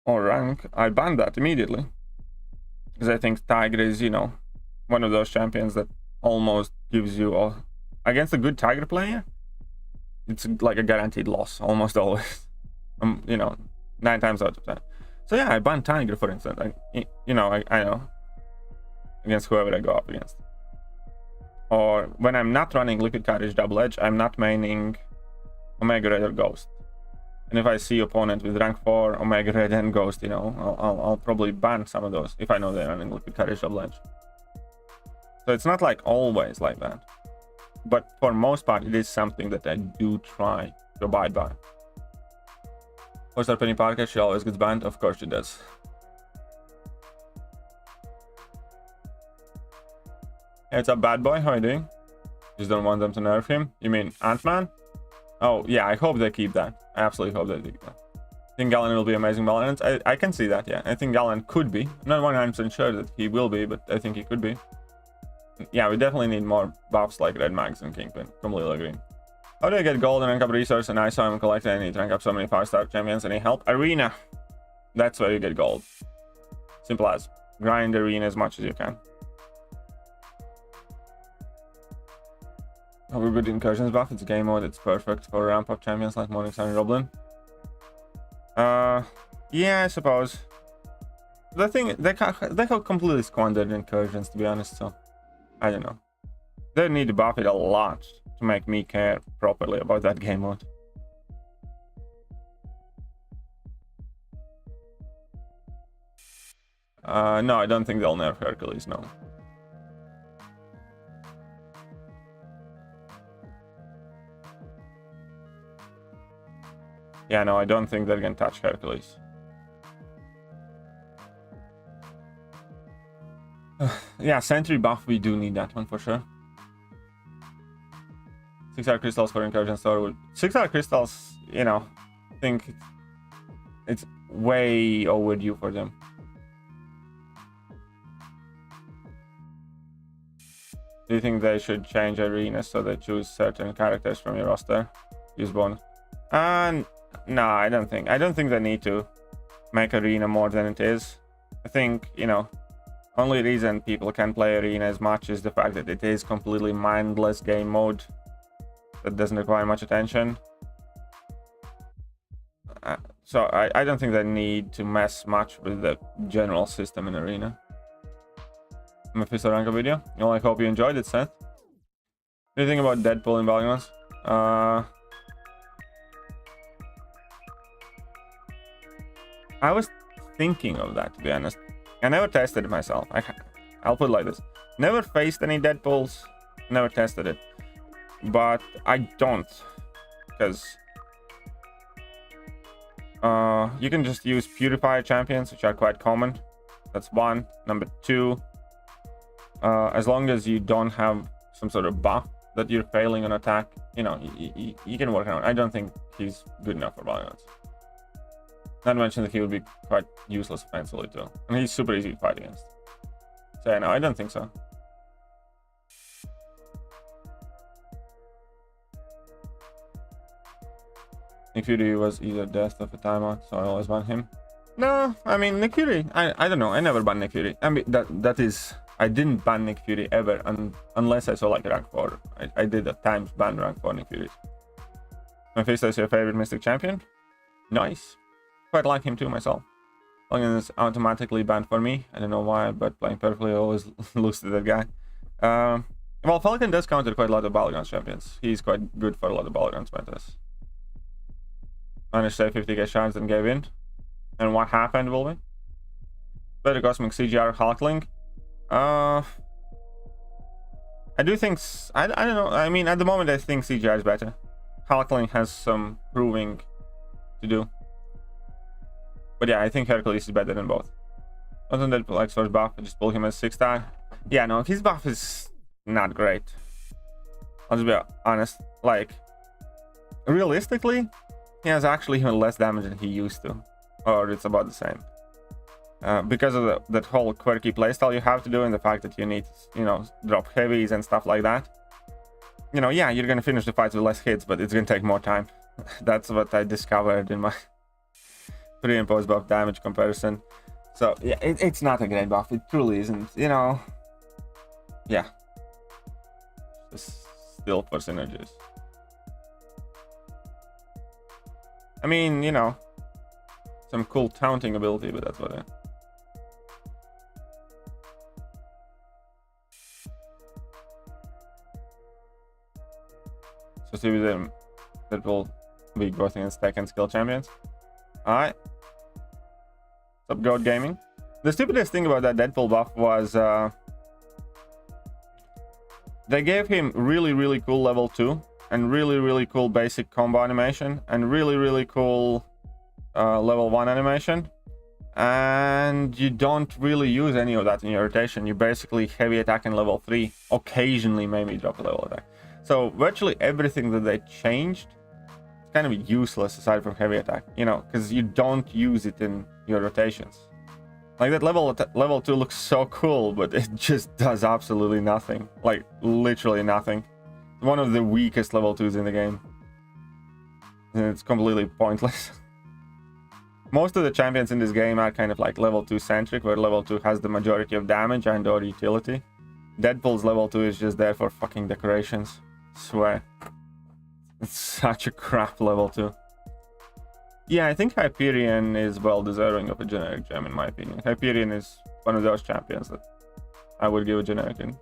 or rank, I banned that immediately. Because I think Tigra is, you know, one of those champions that almost gives you, against a good Tigra player, it's like a guaranteed loss, almost always. You know, 9 times out of 10. So yeah, I banned Tigra, for instance. You know, I know. Against whoever I go up against. Or when I'm not running Liquid Courage Double Edge, I'm not maining Omega Red or Ghost. And if I see opponent with rank 4, Omega Red and Ghost, you know, I'll probably ban some of those if I know they're running Liquid Courage Double Edge. So it's not like always like that. But for most part, it is something that I do try to abide by. What's our Penny Parker? She always gets banned? Of course she does. Hey, what's up, bad boy? How are you doing? Just don't want them to nerf him? You mean Ant-Man? Oh, yeah, I hope they keep that. I absolutely hope they keep that. I think Galen will be amazing balance. I can see that, yeah. I think Galen could be. I'm not 100% sure that he will be, but I think he could be. Yeah, we definitely need more buffs like Red Mags and Kingpin. Completely agree. How do I get gold and rank up resource? And I saw him collecting. I need to rank up so many 5-star champions. Any help? Arena. That's where you get gold. Simple as. Grind arena as much as you can. Oh, we're good incursions buff. It's game mode. It's perfect for ramp up champions like Morning Sun and Roblin. Yeah, I suppose. The thing, they have completely squandered incursions, to be honest. So I don't know. They need to buff it a lot to make me care properly about that game mode. No, I don't think they'll nerf Hercules. No. Yeah, no, I don't think they're gonna touch Hercules. Yeah, sentry buff, we do need that one for sure. 6-hour crystals for incursion store. 6-hour crystals, you know, I think it's way overdue for them. Do you think they should change arenas so they choose certain characters from your roster? Use bonus. No, I don't think they need to make arena more than it is. I think, you know, only reason people can play arena as much is the fact that it is completely mindless game mode that doesn't require much attention. So I don't think they need to mess much with the general system in arena. Mephisto rank video. Well, I hope you enjoyed it, Seth. What do you think about Deadpool in Battlegrounds? I was thinking of that, to be honest. I never tested it myself. I'll put it like this. Never faced any Deadpools. Never tested it. But I don't. Because you can just use Purifier champions, which are quite common. That's one. Number two, as long as you don't have some sort of buff that you're failing on attack, you know, you can work around. I don't think he's good enough for Battlegrounds. Not to mention that he would be quite useless offensively too. And he's super easy to fight against. So yeah, no, I don't think so. Nick Fury was either death of a timeout, so I always ban him. No, I mean Nick Fury, I don't know, I never ban Nick Fury. I mean that is, I didn't ban Nick Fury ever unless I saw like rank 4. I did at times ban rank 4 Nick Fury. Mephisto is your favorite Mystic champion? Nice. Quite like him too myself. Long as it's automatically banned for me. I don't know why, but playing perfectly I always lose to that guy. Well, Falcon does counter quite a lot of Battlegrounds champions. He's quite good for a lot of Battlegrounds metas. Managed to save 50k shards and gave in. And what happened, will we? Better Cosmic CGR Hulkling. I do think... I don't know. I mean, at the moment I think CGR is better. Hulkling has some proving to do. But yeah, I think Hercules is better than both. Wasn't that like source buff? I just pull him as 6-star. Yeah, no, his buff is not great. I'll just be honest. Like, realistically, he has actually even less damage than he used to. Or it's about the same. Because of that whole quirky playstyle you have to do, and the fact that you need, you know, drop heavies and stuff like that. You know, yeah, you're gonna finish the fights with less hits, but it's gonna take more time. That's what I discovered in my pre and post buff damage comparison. So yeah, it's not a great buff. It truly isn't. You know, yeah, just still for synergies. I mean, you know, some cool taunting ability, but that's what I... So see with them that will be growth against tech and skill champions. Alright. What's up, Goat Gaming? The stupidest thing about that Deadpool buff was they gave him really cool level 2 and really cool basic combo animation and really cool level 1 animation, and you don't really use any of that in your rotation. You basically heavy attack in level 3, occasionally maybe drop a level attack. So virtually everything that they changed is kind of useless aside from heavy attack, you know, because you don't use it in your rotations. Like that level 2 looks so cool, but it just does absolutely nothing. Like literally nothing. One of the weakest level 2s in the game. And it's completely pointless. Most of the champions in this game are kind of like level 2 centric, where level 2 has the majority of damage and or utility. Deadpool's level 2 is just there for fucking decorations. I swear. It's such a crap level 2. Yeah, I think Hyperion is well deserving of a generic gem in my opinion. Hyperion is one of those champions that I would give a generic in.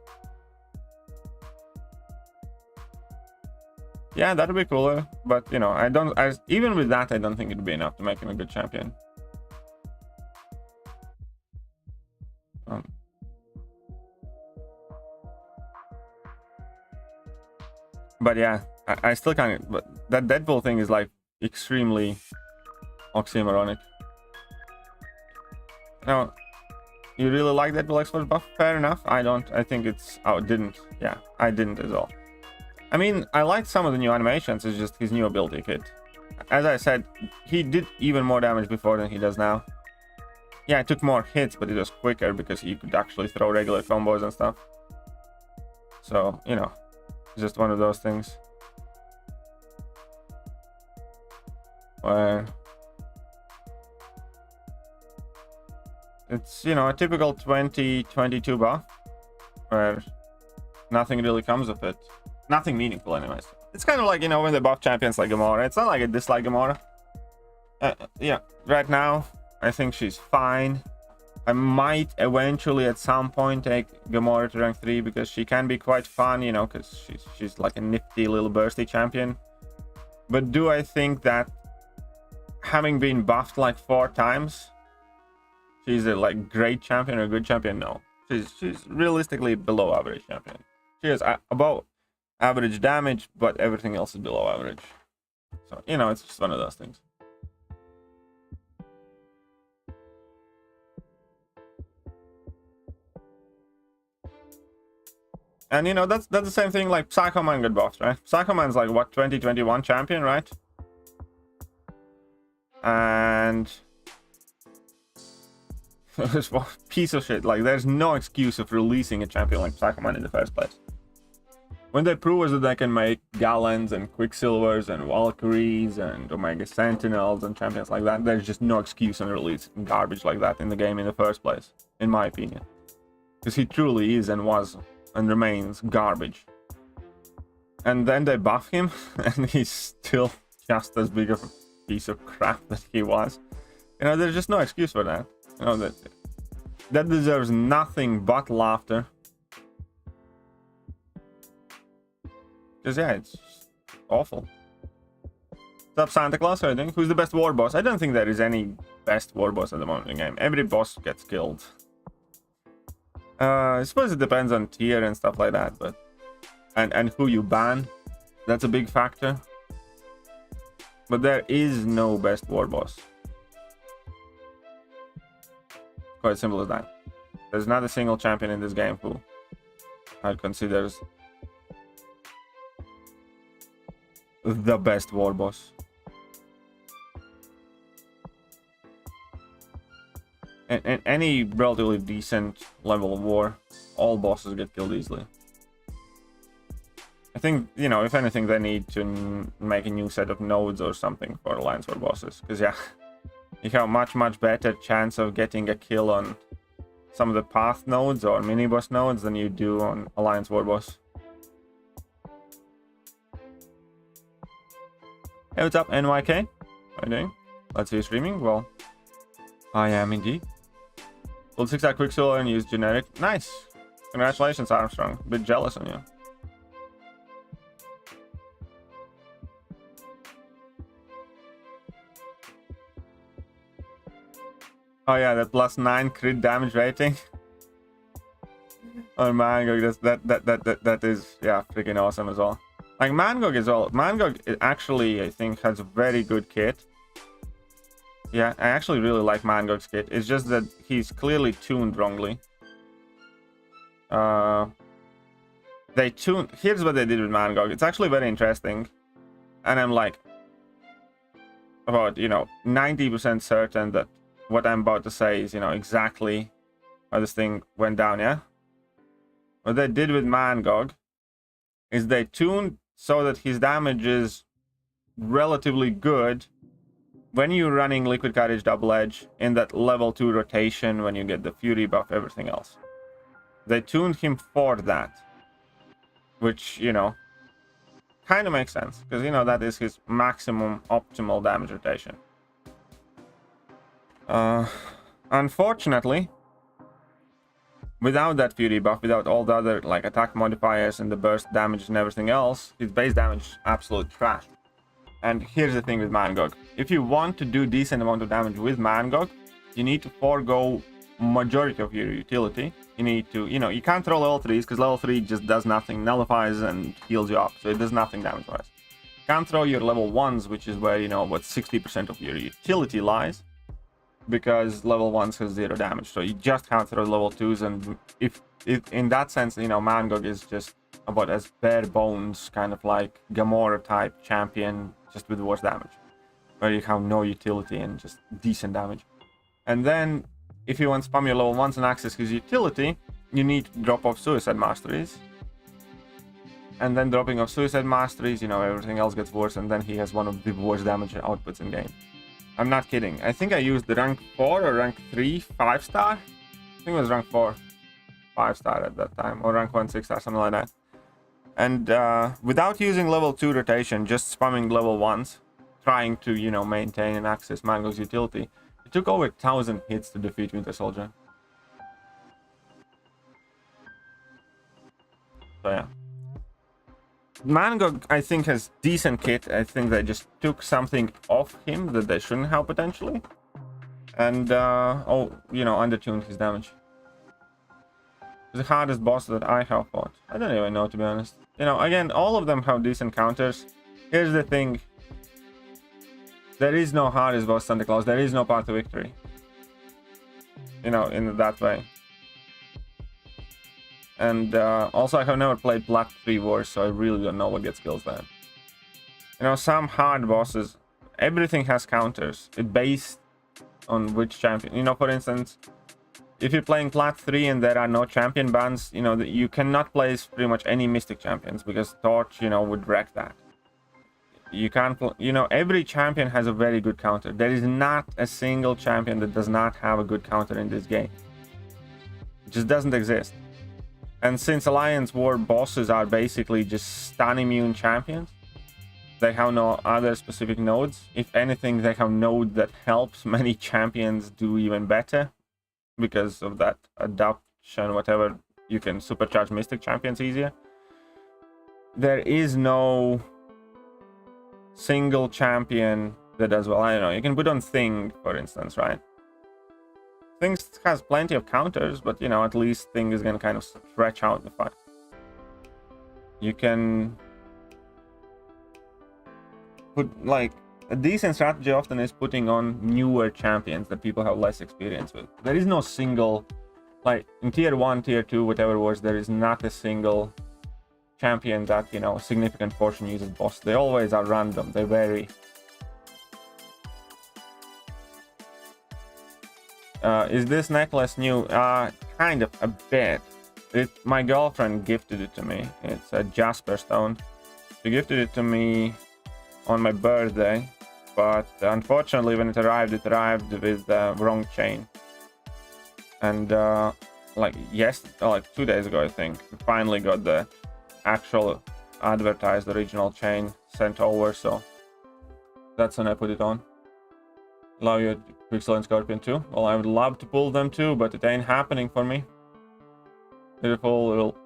Yeah, that would be cooler, but you know, even with that, I don't think it'd be enough to make him a good champion. But yeah, I still can't. But that Deadpool thing is like extremely oxymoronic. Now, you really like Deadpool expert buff? Fair enough. I don't. I think it's. Oh, didn't. Yeah, I didn't as well. I mean, I liked some of the new animations. It's just his new ability kit. As I said, he did even more damage before than he does now. Yeah, it took more hits, but it was quicker because he could actually throw regular combos and stuff. So, you know, it's just one of those things where it's, you know, a typical 2022 buff where nothing really comes of it. Nothing meaningful anyways. It's kind of like, you know, when they buff champions like Gamora. It's not like I dislike Gamora. Yeah, right now I think she's fine. I might eventually at some point take Gamora to rank 3 because she can be quite fun, you know, because she's like a nifty little bursty champion. But do I think that having been buffed like 4 times, she's a like great champion or a good champion? No. She's realistically below average champion. She has above average damage, but everything else is below average. So, you know, it's just one of those things. And, you know, that's the same thing like Psycho Man got buffed, right? Psycho Man's like, what, 2021 champion, right? And it's a piece of shit. Like, there's no excuse of releasing a champion like Psycho Man in the first place. When they prove us that they can make Gallons and Quicksilvers and Valkyries and Omega Sentinels and champions like that, there's just no excuse on releasing garbage like that in the game in the first place, in my opinion. Because he truly is and was and remains garbage. And then they buff him, and he's still just as big of a piece of crap that he was. You know, there's just no excuse for that. You know, that deserves nothing but laughter. Because, yeah, it's awful. What's up, Santa Claus? I think. Who's the best war boss? I don't think there is any best war boss at the moment in the game. Every boss gets killed. I suppose it depends on tier and stuff like that, but and who you ban, that's a big factor. But there is no best war boss. Quite simple as that. There's not a single champion in this game who I consider the best war boss. And any relatively decent level of war, all bosses get killed easily. I think, you know, if anything, they need to make a new set of nodes or something for Alliance War bosses. Because, yeah, you have a much better chance of getting a kill on some of the path nodes or mini-boss nodes than you do on Alliance War boss. Hey, what's up, NYK? How are you doing? Let's see you streaming. Well, I am indeed. Build 6-star Quicksilver and use generic. Nice. Congratulations, Armstrong. A bit jealous on you. Oh yeah, that +9 crit damage rating on Mangog. That is, yeah, freaking awesome as well. Like Mangog is all. Mangog actually, I think, has a very good kit. Yeah, I actually really like Mangog's kit. It's just that he's clearly tuned wrongly. They tuned. Here's what they did with Mangog. It's actually very interesting, and I'm like about 90% certain that what I'm about to say is exactly how this thing went down. Yeah. What they did with Mangog is they tuned so that his damage is relatively good when you're running Liquid Courage Double Edge in that level 2 rotation, when you get the Fury buff, everything else. They tuned him for that, which, kind of makes sense, because, that is his maximum optimal damage rotation. Unfortunately, without that Fury buff, without all the other attack modifiers and the burst damage and everything else, his base damage is absolute trash. And here's the thing with Mangog. If you want to do decent amount of damage with Mangog, you need to forego majority of your utility. You need to, you can't throw level 3s because level 3 just does nothing, nullifies and heals you up, so it does nothing damage-wise. You can't throw your level 1s, which is where, what 60% of your utility lies, because level 1s has 0 damage, so you just can't throw level 2s, and if in that sense, Mangog is just about as bare bones, kind of like Gamora type champion, just with worse damage, where you have no utility and just decent damage. And then if you want to spam your level 1s and access his utility, you need to drop off Suicide Masteries, and then dropping off Suicide Masteries, everything else gets worse, and then he has one of the worst damage outputs in game. I'm not kidding. I think I used the rank 4 or rank 3 5-star. I think it was rank 4 5-star at that time, or rank 1 6-star, something like that. And without using level 2 rotation, just spamming level 1s, trying to, maintain and access Mangog's utility, it took over 1,000 hits to defeat Winter Soldier. So yeah. Mangog, I think, has decent kit. I think they just took something off him that they shouldn't have potentially. And, undertuned his damage. The hardest boss that I have fought. I don't even know, to be honest. Again, all of them have decent counters. Here's the thing. There is no hardest boss Santa Claus. There is no path to victory. In that way. And also, I have never played Plat 3 Wars, so I really don't know what gets kills there. Some hard bosses, everything has counters. It's based on which champion. For instance, if you're playing Plat 3 and there are no champion bans, you cannot place pretty much any Mystic champions because Torch, would wreck that. You can't, every champion has a very good counter. There is not a single champion that does not have a good counter in this game. It just doesn't exist. And since Alliance War bosses are basically just stun immune champions, they have no other specific nodes. If anything, they have node that helps many champions do even better. Because of that adaptation, whatever, you can supercharge Mystic champions easier. There is no single champion that does well. I don't know, you can put on Thing, for instance, right? Thing has plenty of counters, but at least Thing is gonna kind of stretch out the fight. You can put, like, a decent strategy often is putting on newer champions that people have less experience with. There is no single, like in tier 1, tier 2, whatever it was, there is not a single champion that, a significant portion uses boss. They always are random, they vary. Is this necklace new? Kind of, a bit. My girlfriend gifted it to me. It's a Jasper stone. She gifted it to me on my birthday, but unfortunately when it arrived with the wrong chain. And like 2 days ago, I think, we finally got the actual advertised original chain sent over, so that's when I put it on. Allow you Quicksilver and Scorpion too. Well, I would love to pull them too, but it ain't happening for me. Beautiful little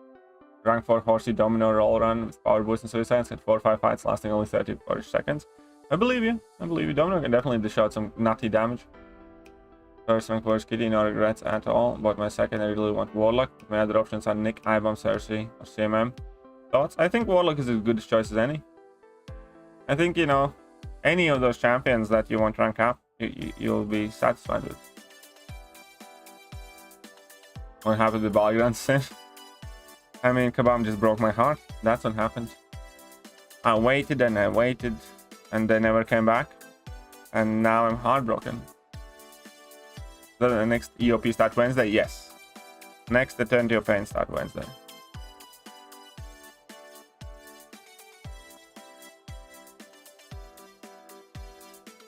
rank 4 horsey domino roll run with power boost and suicides at 4 or 5 fights lasting only 30 seconds. I believe you. Domino can definitely dish out some nutty damage. First rank first kitty, no regrets at all. But my second, I really want Warlock. My other options are Nick, Ibam, Cersei, or CMM. Thoughts? I think Warlock is as good a choice as any. I think, any of those champions that you want to rank up, you'll be satisfied with. What happened with Battlegrounds? I mean, Kabam just broke my heart. That's what happened. I waited and I waited, and they never came back. And now I'm heartbroken. The next EOP start Wednesday? Yes. Next Eternity of Pain start Wednesday.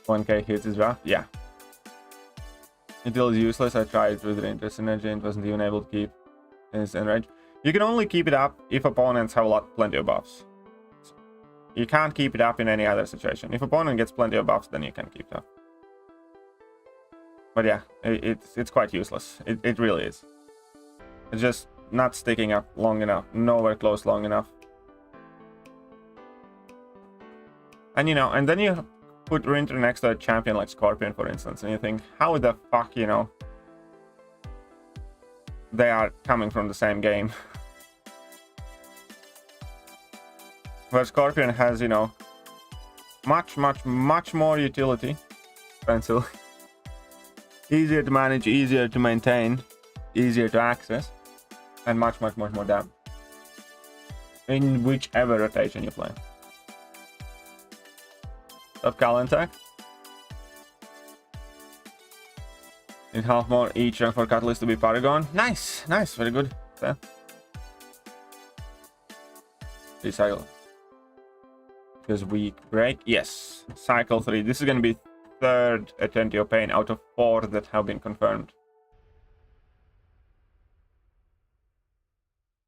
$1K hits is rough? Yeah. Until it's useless, I tried with the interest energy and wasn't even able to keep his enrage. You can only keep it up if opponents have plenty of buffs. You can't keep it up in any other situation. If opponent gets plenty of buffs, then you can keep it up. But yeah, it's quite useless. It really is. It's just not sticking up long enough. Nowhere close long enough. And and then you put Rinter next to a champion like Scorpion, for instance, and you think, how the fuck, they are coming from the same game. Where Scorpion has, much more utility. Pencil. Easier to manage, easier to maintain, easier to access, and much more damage. In whichever rotation you play. Up Calentech. In half more each rank for Catalyst to be Paragon. Nice, very good. Yeah. Recycle. Because weak break. Yes. Cycle 3. This is going to be third Eternity of Pain out of 4 that have been confirmed.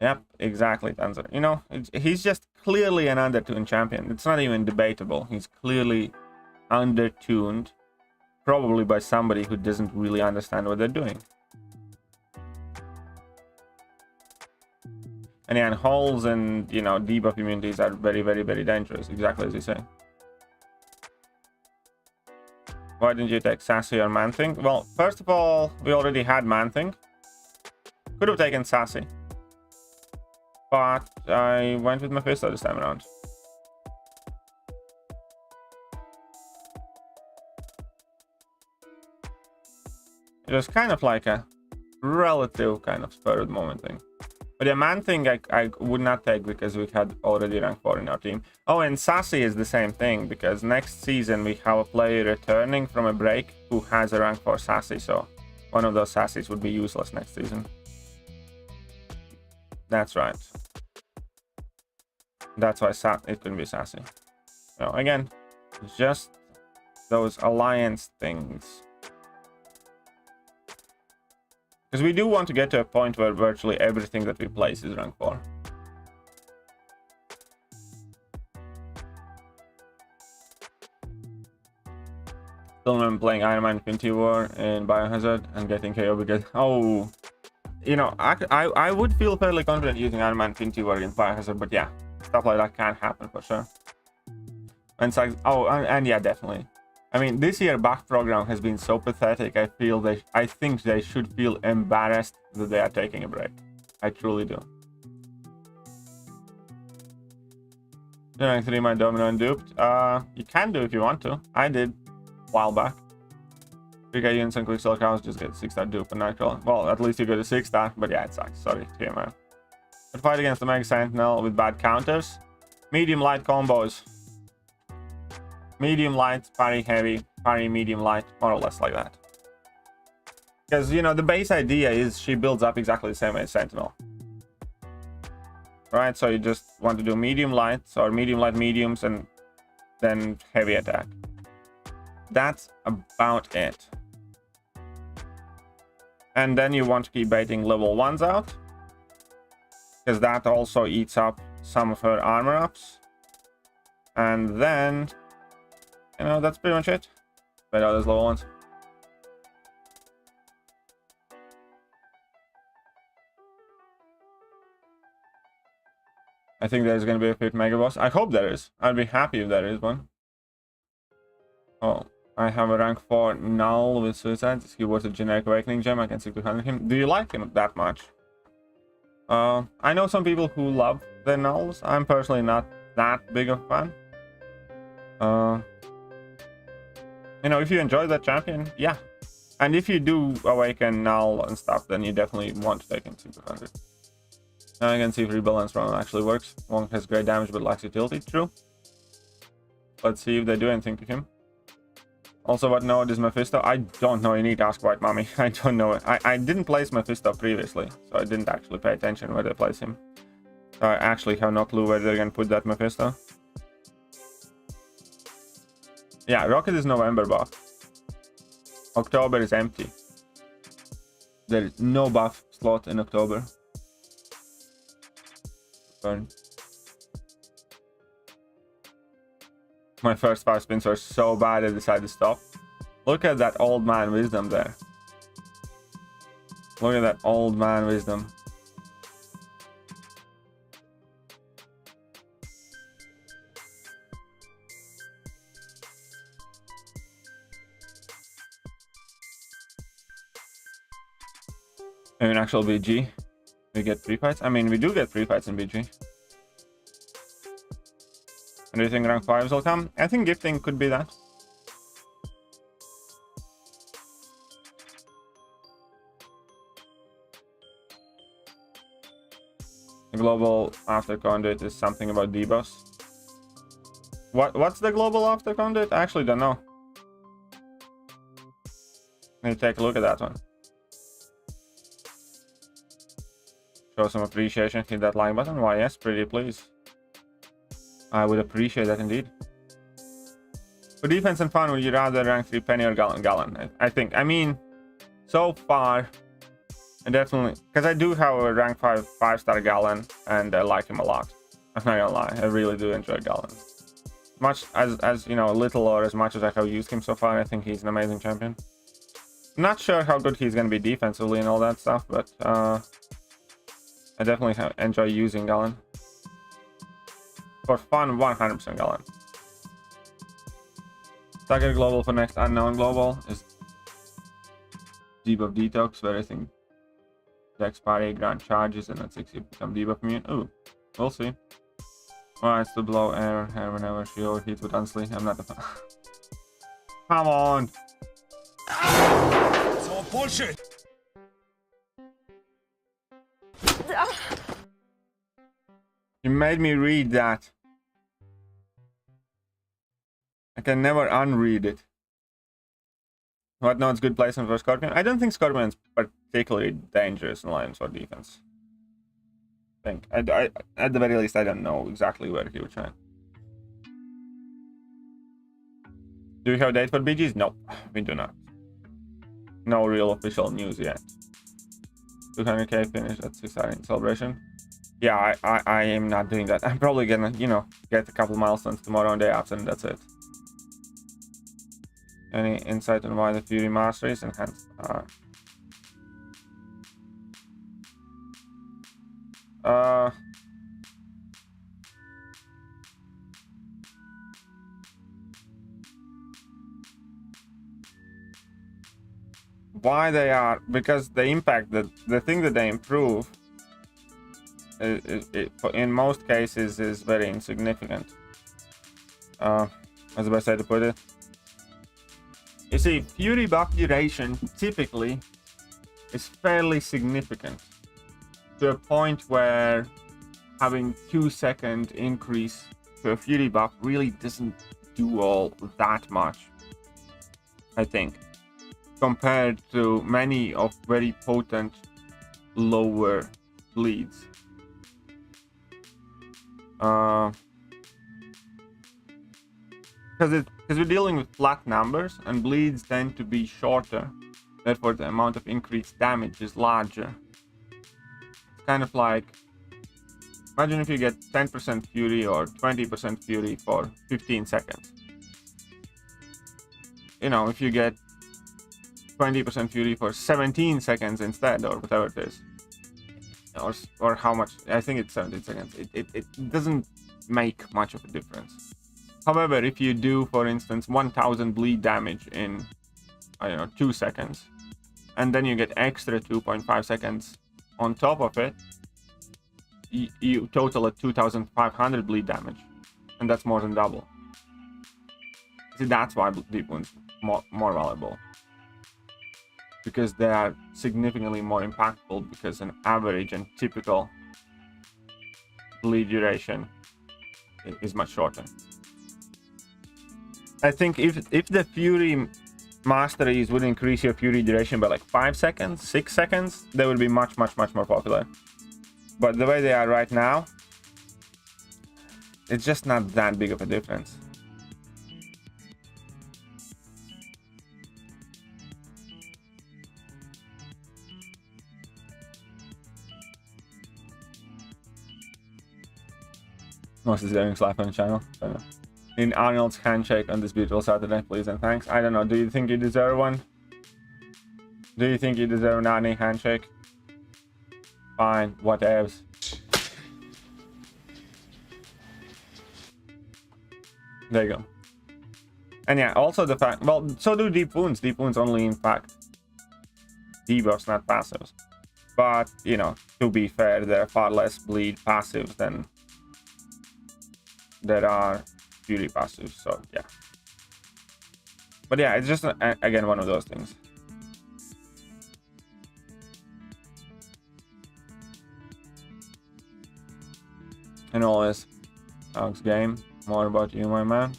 Yep, exactly, Tanzer. He's just clearly an undertuned champion. It's not even debatable. He's clearly undertuned, probably by somebody who doesn't really understand what they're doing. And yeah, and holes and, you know, debuff immunities are very, very, very dangerous, exactly as you say. Why didn't you take Sassy or Man-Thing? Well, first of all, we already had Man-Thing. Could have taken Sassy. But I went with Mephisto this time around. It was kind of like a relative kind of spur of the moment thing. But the Man-Thing I would not take because we had already rank 4 in our team. Oh, and Sassy is the same thing because next season we have a player returning from a break who has a rank 4 Sassy, so one of those Sassys would be useless next season. That's right. That's why it couldn't be Sassy. So again, just those alliance things. Because we do want to get to a point where virtually everything that we place is rank 4. Still remember playing Iron Man Infinity War in Biohazard and getting KO because, oh, you know, I would feel fairly confident using Iron Man Infinity War in Biohazard, but yeah, stuff like that can happen for sure. And it's like, oh, and yeah, definitely. I mean, this year back program has been so pathetic. I think they should feel embarrassed that they are taking a break. I truly do. Rank 3 my domino and duped. You can do if you want to. I did a while back. 3k units and Quicksilver cows just get 6-star dupe and Nightcrawler. Well, at least you get a 6-star, but yeah, it sucks. Sorry, TMI. But fight against the Mega Sentinel with bad counters. Medium light combos. Medium light, parry heavy, parry medium light, more or less like that. Because, you know, the base idea is she builds up exactly the same way as Sentinel. Right, so you just want to do medium lights or medium light mediums and then heavy attack. That's about it. And then you want to keep baiting level 1s out. Because that also eats up some of her armor ups. And then, you know, that's pretty much it. Bait out those level 1s. I think there's going to be a 5th Mega Boss. I hope there is. I'd be happy if there is one. Oh, I have a rank 4 Null with Suicides. He was a generic Awakening gem. I can see 200 him. Do you like him that much? I know some people who love the Nulls. I'm personally not that big of a fan. You know, if you enjoy that champion, yeah. And if you do awaken Null and stuff, then you definitely want to take him to 200. Now I can see if Rebalance Run actually works. Wong has great damage but lacks utility. True. Let's see if they do anything to him. Also, what node is Mephisto? I don't know. You need to ask White Mommy. I don't know it. I didn't place Mephisto previously, so I didn't actually pay attention where they place him. So I actually have no clue where they're going to put that Mephisto. Yeah, Rocket is November buff. October is empty. There is no buff slot in October. Burn. My first 5 spins were so bad I decided to stop. Look at that old man wisdom there. Look at that old man wisdom. In actual BG, we get free fights. I mean, we do get free fights in BG. And do you think rank 5s will come? I think gifting could be that. The global after conduit is something about debuffs. What's the global after conduit? I actually don't know. Let me take a look at that one. Show some appreciation, hit that like button. Why yes, pretty please. I would appreciate that indeed. For defense and fun, would you rather rank 3 Penny or Gallon? I think. I mean, so far, I definitely, because I do have a rank 5-star Gallon, and I like him a lot. I'm not gonna lie, I really do enjoy Gallon. Much as you know, little or as much as I have used him so far, I think he's an amazing champion. Not sure how good he's gonna be defensively and all that stuff, but I definitely enjoy using Galen. For fun, 100% Galen. Target global for next unknown global is debuff detox, where I think the expiry grant charges and at 6 you become debuff immune. Ooh, we'll see. Alright, to blow air her whenever she overheats with Unsley. I'm not a fan. Come on! It's all bullshit! You made me read that. I can never unread it. What note's good placement for Scorpion? I don't think Scorpion's particularly dangerous in lines or defense. I think. I at the very least, I don't know exactly where he would shine. Do we have a date for BGs? No, we do not. No real official news yet. 200k finish at 6 in celebration. Yeah, I am not doing that. I'm probably gonna, you know, get a couple milestones tomorrow and day after, and that's it. Any insight on why the Fury Master is enhanced? Why they are? Because the impact, the thing that they improve, in most cases is very insignificant. That's the best way to put it. You see, Fury buff duration typically is fairly significant, to a point where having 2-second increase to a Fury buff really doesn't do all that much, I think, compared to many of very potent lower bleeds. Because we're dealing with flat numbers and bleeds tend to be shorter, therefore the amount of increased damage is larger. It's kind of like, imagine if you get 10% Fury or 20% Fury for 15 seconds. You know, if you get 20% Fury for 17 seconds instead, or whatever it is, or how much, I think it's 17 seconds, it doesn't make much of a difference. However, if you do, for instance, 1000 bleed damage in, I don't know, 2 seconds, and then you get extra 2.5 seconds on top of it, you total at 2500 bleed damage, and that's more than double. See, that's why deep wounds more valuable, because they are significantly more impactful, because an average and typical bleed duration is much shorter. I think if the Fury Masteries would increase your Fury duration by like 5 seconds, 6 seconds, they would be much more popular. But the way they are right now, it's just not that big of a difference. Most is getting slapped on the channel. In Arnold's handshake on this beautiful Saturday, please and thanks. I don't know. Do you think you deserve one? Do you think you deserve an Arnie handshake? Fine, whatevs. There you go. And yeah, also the fact, well, so do deep wounds. Deep wounds only impact debuffs, not passives. But, you know, to be fair, there are far less bleed passives than there are Fury passives, so yeah. But yeah, it's just again one of those things. And always, Alex game. More about you, my man.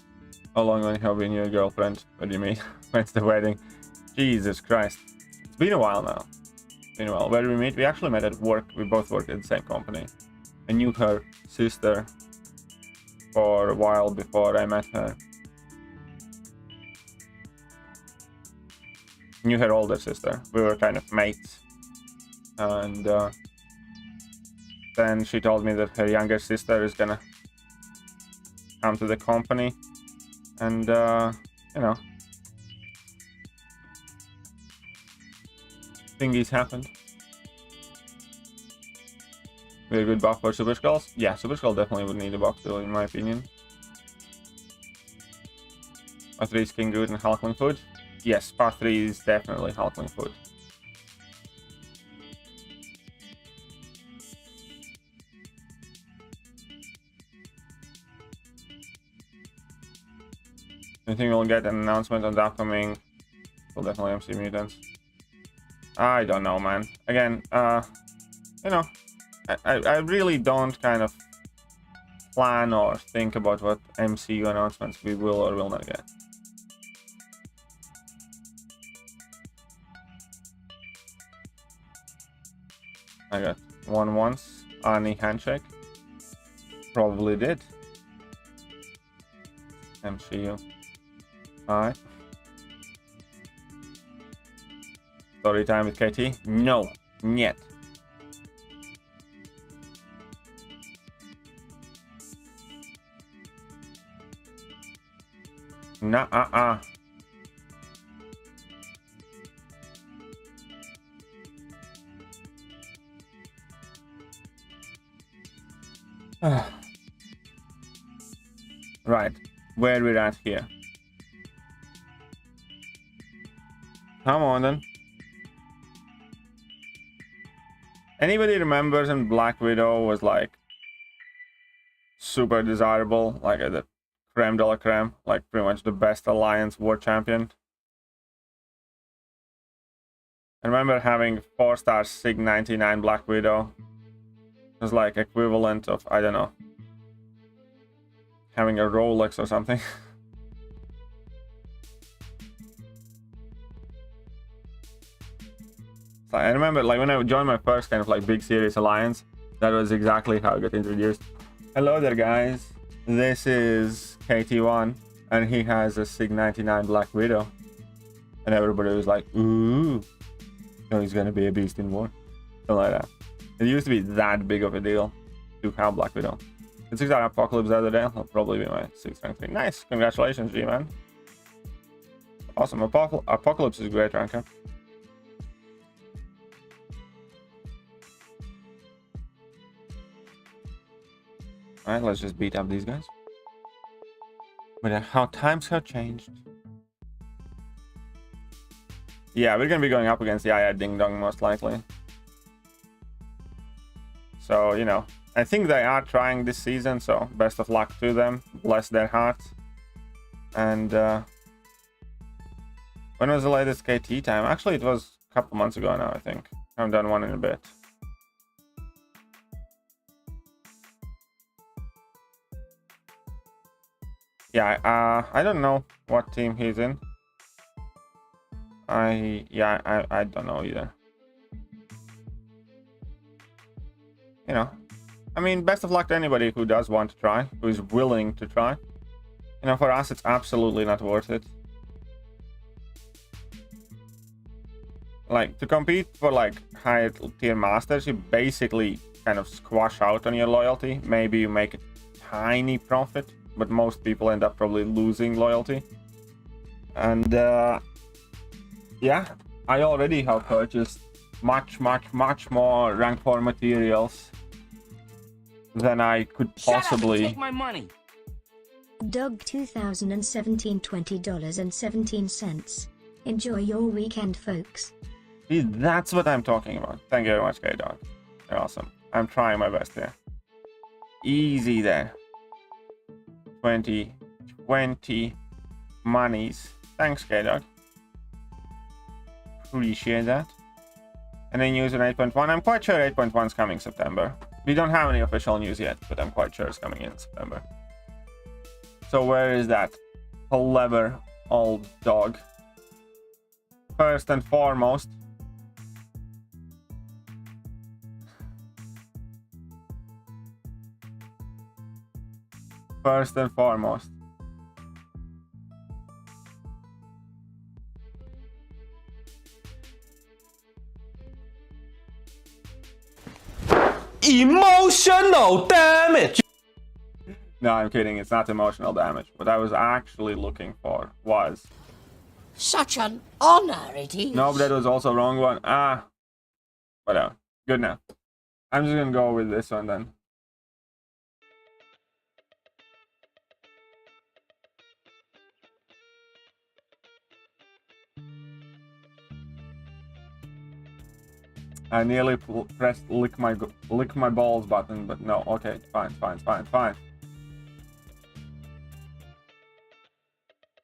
How long have you been your girlfriend? What do you mean? When's the wedding? Jesus Christ. It's been a while now. It's been a while. Where did we meet? We actually met at work. We both worked at the same company. I knew her sister for a while before I met her. Knew her older sister. We were kind of mates. And then she told me that her younger sister is gonna come to the company. And, you know, thingies happened. Very good buff for Super Skulls. Yeah, Super Skull definitely would need a buff too, in my opinion. Part 3 is King Groot and Hulkling food. Yes, part 3 is definitely Hulkling food. I think we'll get an announcement on the upcoming. We'll definitely MC Mutants. I don't know, man. Again, you know, I really don't kind of plan or think about what MCU announcements we will or will not get. I got one once. Ani handshake. Probably did. MCU. Alright. Story time with KT? No. Yet. Nah. Right. Where we're at here. Come on then. Anybody remembers when Black Widow was like super desirable, like at the creme de la creme, like pretty much the best alliance war champion? I remember having 4-star Sig 99 Black Widow. It was like equivalent of, I don't know, having a Rolex or something. I remember like when I joined my first kind of like big series alliance, that was exactly how I got introduced. Hello there guys, this is KT1 and he has a Sig 99 Black Widow. And everybody was like, ooh, so he's gonna be a beast in war. Something like that. It used to be that big of a deal to have Black Widow. The 6-star Apocalypse the other day, I'll probably be my 6th rank 3. Nice, congratulations G-Man. Awesome, Apocalypse is great ranker. Alright, let's just beat up these guys. But how times have changed. Yeah, we're gonna be going up against the Aya Ding Dong most likely. So, you know, I think they are trying this season, so best of luck to them. Bless their hearts. And when was the latest KT time? Actually, it was a couple months ago now, I think. I haven't done one in a bit. Yeah, I don't know what team he's in. I don't know either. You know, I mean, best of luck to anybody who does want to try, who is willing to try. You know, for us, it's absolutely not worth it. Like, to compete for, like, higher tier masters, you basically kind of squash out on your loyalty. Maybe you make a tiny profit, but most people end up probably losing loyalty. And, yeah, I already have purchased much more rank 4 materials than I could possibly. Shut up and take my money. Dog 2017 $20.17. Enjoy your weekend, folks. See, that's what I'm talking about. Thank you very much, K-Dog. You're awesome. I'm trying my best here. Easy there. 20 monies. Thanks, K-Dog. Appreciate that. And then news on 8.1. I'm quite sure 8.1 is coming September. We don't have any official news yet, but I'm quite sure it's coming in September. So where is that clever old dog? First and foremost, Emotional damage. No, I'm kidding. It's not emotional damage. What I was actually looking for was... Such an honor it is. No, but that was also wrong one. Ah. Whatever. Good now. I'm just gonna go with this one then. I nearly pressed lick my balls button, but no. Okay, fine.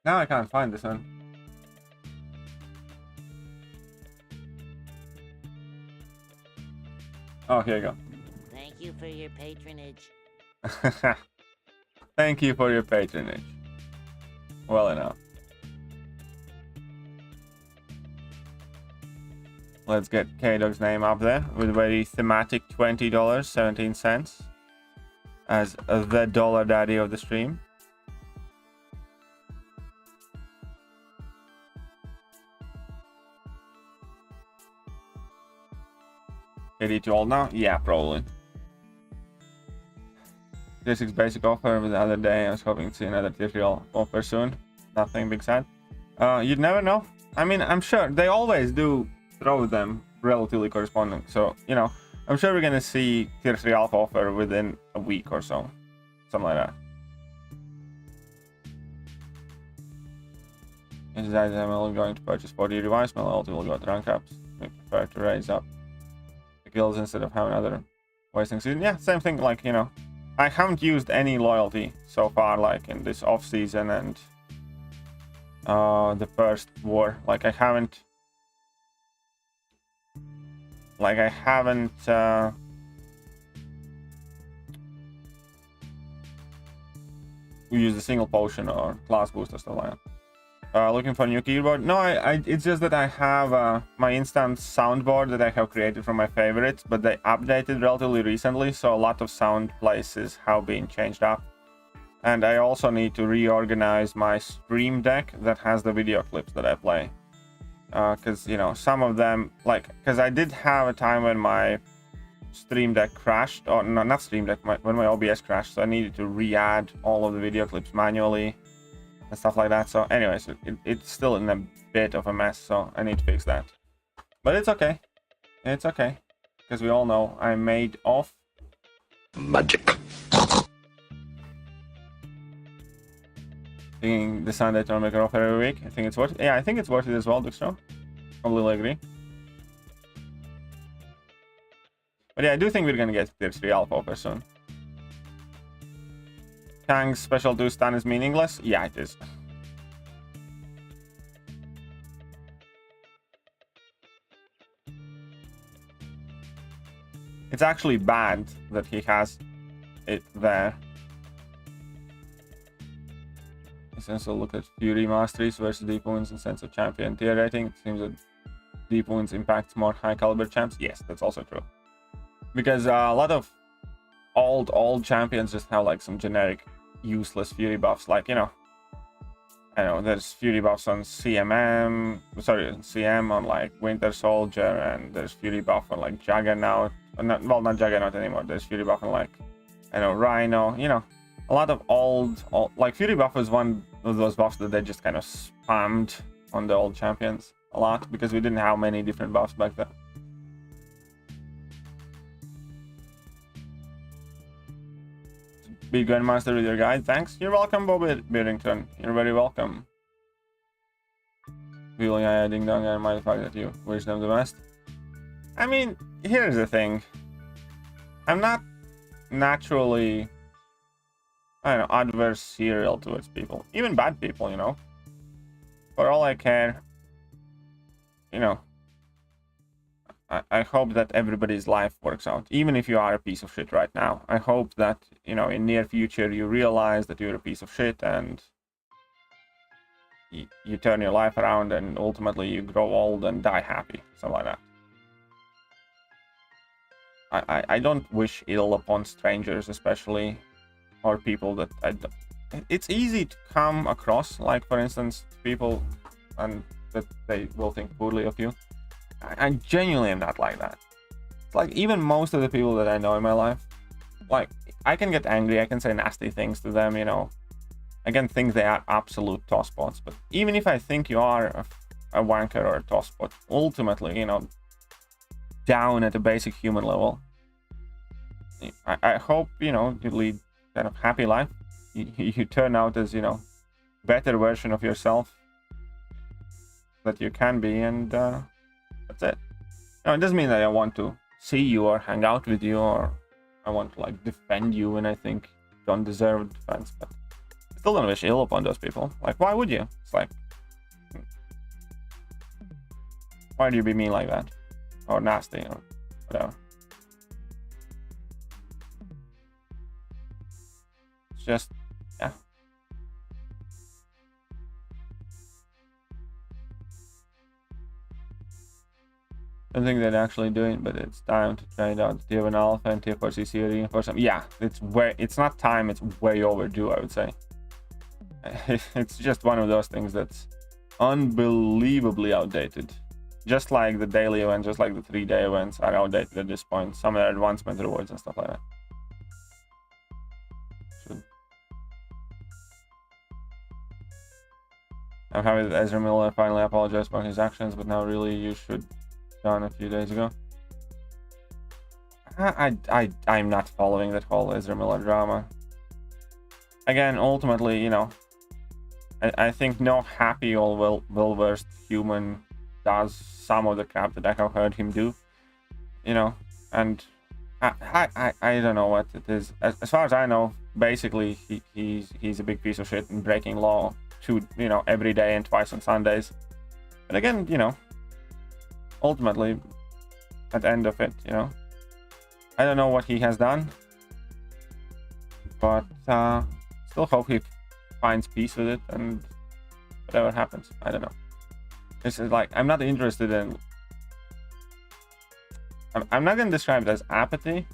Now I can't find this one. Oh, here you go. Thank you for your patronage. Thank you for your patronage. Well enough. Let's get K-Dog's name up there with a very thematic $20.17 as the dollar daddy of the stream. Is it too old now? Yeah, probably. This is basic offer the other day. I was hoping to see another tutorial offer soon. Nothing big sad. You'd never know. I mean, I'm sure they always do throw them relatively corresponding. So, you know, I'm sure we're gonna see tier 3 alpha offer within a week or so. Something like that. Is that I'm going to purchase 40 device, my loyalty will go to rank ups. We prefer to raise up the guilds instead of having other wasting season. Yeah, same thing, like, you know. I haven't used any loyalty so far, like in this off season and the first war. Like I haven't used a single potion or class boost or stuff like that. Looking for a new keyboard? No, it's just that I have my instance soundboard that I have created from my favorites, but they updated relatively recently, so a lot of sound places have been changed up. And I also need to reorganize my stream deck that has the video clips that I play. Because, you know, some of them, like, because I did have a time when my stream deck crashed, or no, not stream deck, when my OBS crashed, so I needed to re-add all of the video clips manually and stuff like that. So anyways, it's still in a bit of a mess, so I need to fix that. But it's okay. It's okay. Because we all know I'm made of magic. Thinking the Sunday to make an offer every week. I think it's worth it. Yeah, I think it's worth it as well, Duxtro. Completely agree. But yeah, I do think we're gonna get tier 3 alpha offer soon. Kang's special 2 stun is meaningless? Yeah, it is. It's actually bad that he has it there. Also look at Fury Masteries versus Deep Wounds and Sense of Champion tier rating. It seems that Deep Wounds impacts more high caliber champs. Yes, that's also true. Because a lot of old champions just have like some generic useless Fury buffs. Like, you know, I know there's Fury buffs on CM on like Winter Soldier, and there's Fury buff on like Juggernaut. Not Juggernaut anymore. There's Fury buff on like, I know, Rhino, you know. A lot of old like Fury buff is one of those buffs that they just kind of spammed on the old champions a lot because we didn't have many different buffs back then. Be Grandmaster with your guide. Thanks. You're welcome, Bobby Beardington. You're very welcome. Feeling I ding dong and my fact that you wish them the best. I mean, here's the thing. I'm not naturally, I don't know, adversarial towards people, even bad people, you know. For all I care, you know, I hope that everybody's life works out, even if you are a piece of shit right now. I hope that, you know, in near future you realize that you're a piece of shit and you turn your life around and ultimately you grow old and die happy, something like that. I don't wish ill upon strangers, especially, or people that I don't. It's easy to come across, like, for instance, people and that they will think poorly of you. I genuinely am not like that. It's like, even most of the people that I know in my life, like, I can get angry, I can say nasty things to them, you know. I can think they are absolute tosspots, but even if I think you are a wanker or a tosspot, ultimately, you know, down at a basic human level, I hope, you know, you lead kind of happy life. You turn out as, you know, better version of yourself that you can be, and that's it. No, it doesn't mean that I want to see you or hang out with you, or I want to like defend you when I think you don't deserve defense, but I still don't wish ill upon those people. Like, why would you? It's like, why do you be mean like that? Or nasty, or whatever. It's just, yeah. I don't think they're actually doing it, but it's time to try it out. Tier 1 Alpha and Tier 4 CC reinforcement. Yeah, it's not time, it's way overdue, I would say. It's just one of those things that's unbelievably outdated. Just like the daily events, just like the 3-day events are outdated at this point. Some of their advancement rewards and stuff like that. I'm happy that Ezra Miller finally apologized for his actions, but now really you should done a few days ago. I'm not following that whole Ezra Miller drama. Again, ultimately, you know, I think no happy or well-versed human does some of the crap that I have heard him do, you know, and I don't know what it is. As far as I know, basically he's a big piece of shit and breaking law you know, every day and twice on Sundays. But again, you know, ultimately, at the end of it, you know, I don't know what he has done, but still hope he finds peace with it, and whatever happens, I don't know. It's like, I'm not interested in, I'm not going to describe it as apathy.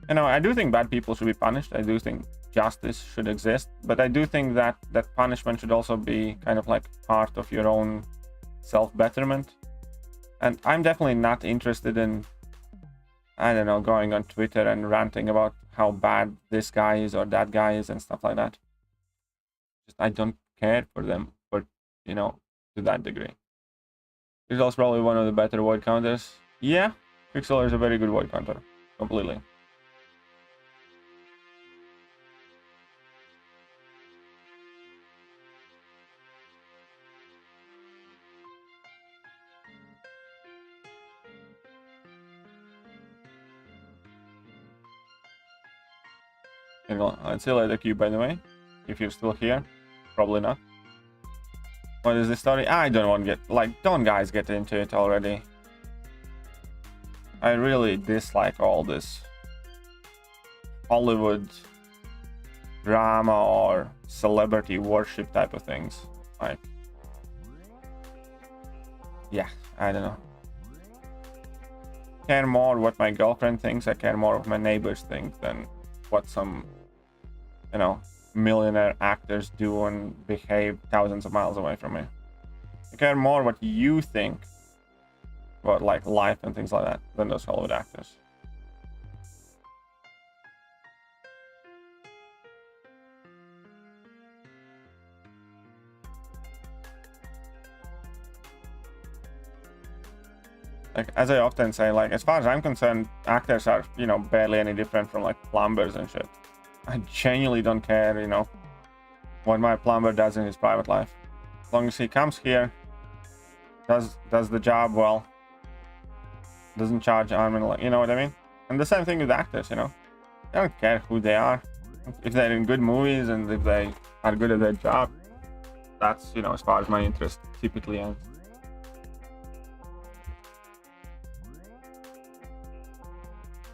You know, I do think bad people should be punished. I do think justice should exist, but I do think that that punishment should also be kind of like part of your own self-betterment. And I'm definitely not interested in, I don't know, going on Twitter and ranting about how bad this guy is or that guy is and stuff like that. Just, I don't care for them, but, you know, to that degree. He's also probably one of the better void counters. Yeah, Quicksilver is a very good void counter, completely. Let's see later, Q, by the way, if you're still here. Probably not. What is the story? I don't want to get, like, don't guys get into it already. I really dislike all this Hollywood drama or celebrity worship type of things. Like, yeah, I don't know. I care more what my girlfriend thinks. I care more what my neighbors think than what some, you know, millionaire actors do and behave thousands of miles away from me. I care more what you think about like life and things like that than those Hollywood actors. Like, as I often say, like, as far as I'm concerned, actors are, you know, barely any different from like plumbers and shit. I genuinely don't care, you know, what my plumber does in his private life. As long as he comes here, does the job well, doesn't charge arm and leg, you know what I mean? And the same thing with actors, you know. I don't care who they are. If they're in good movies and if they are good at their job, that's, you know, as far as my interest typically ends.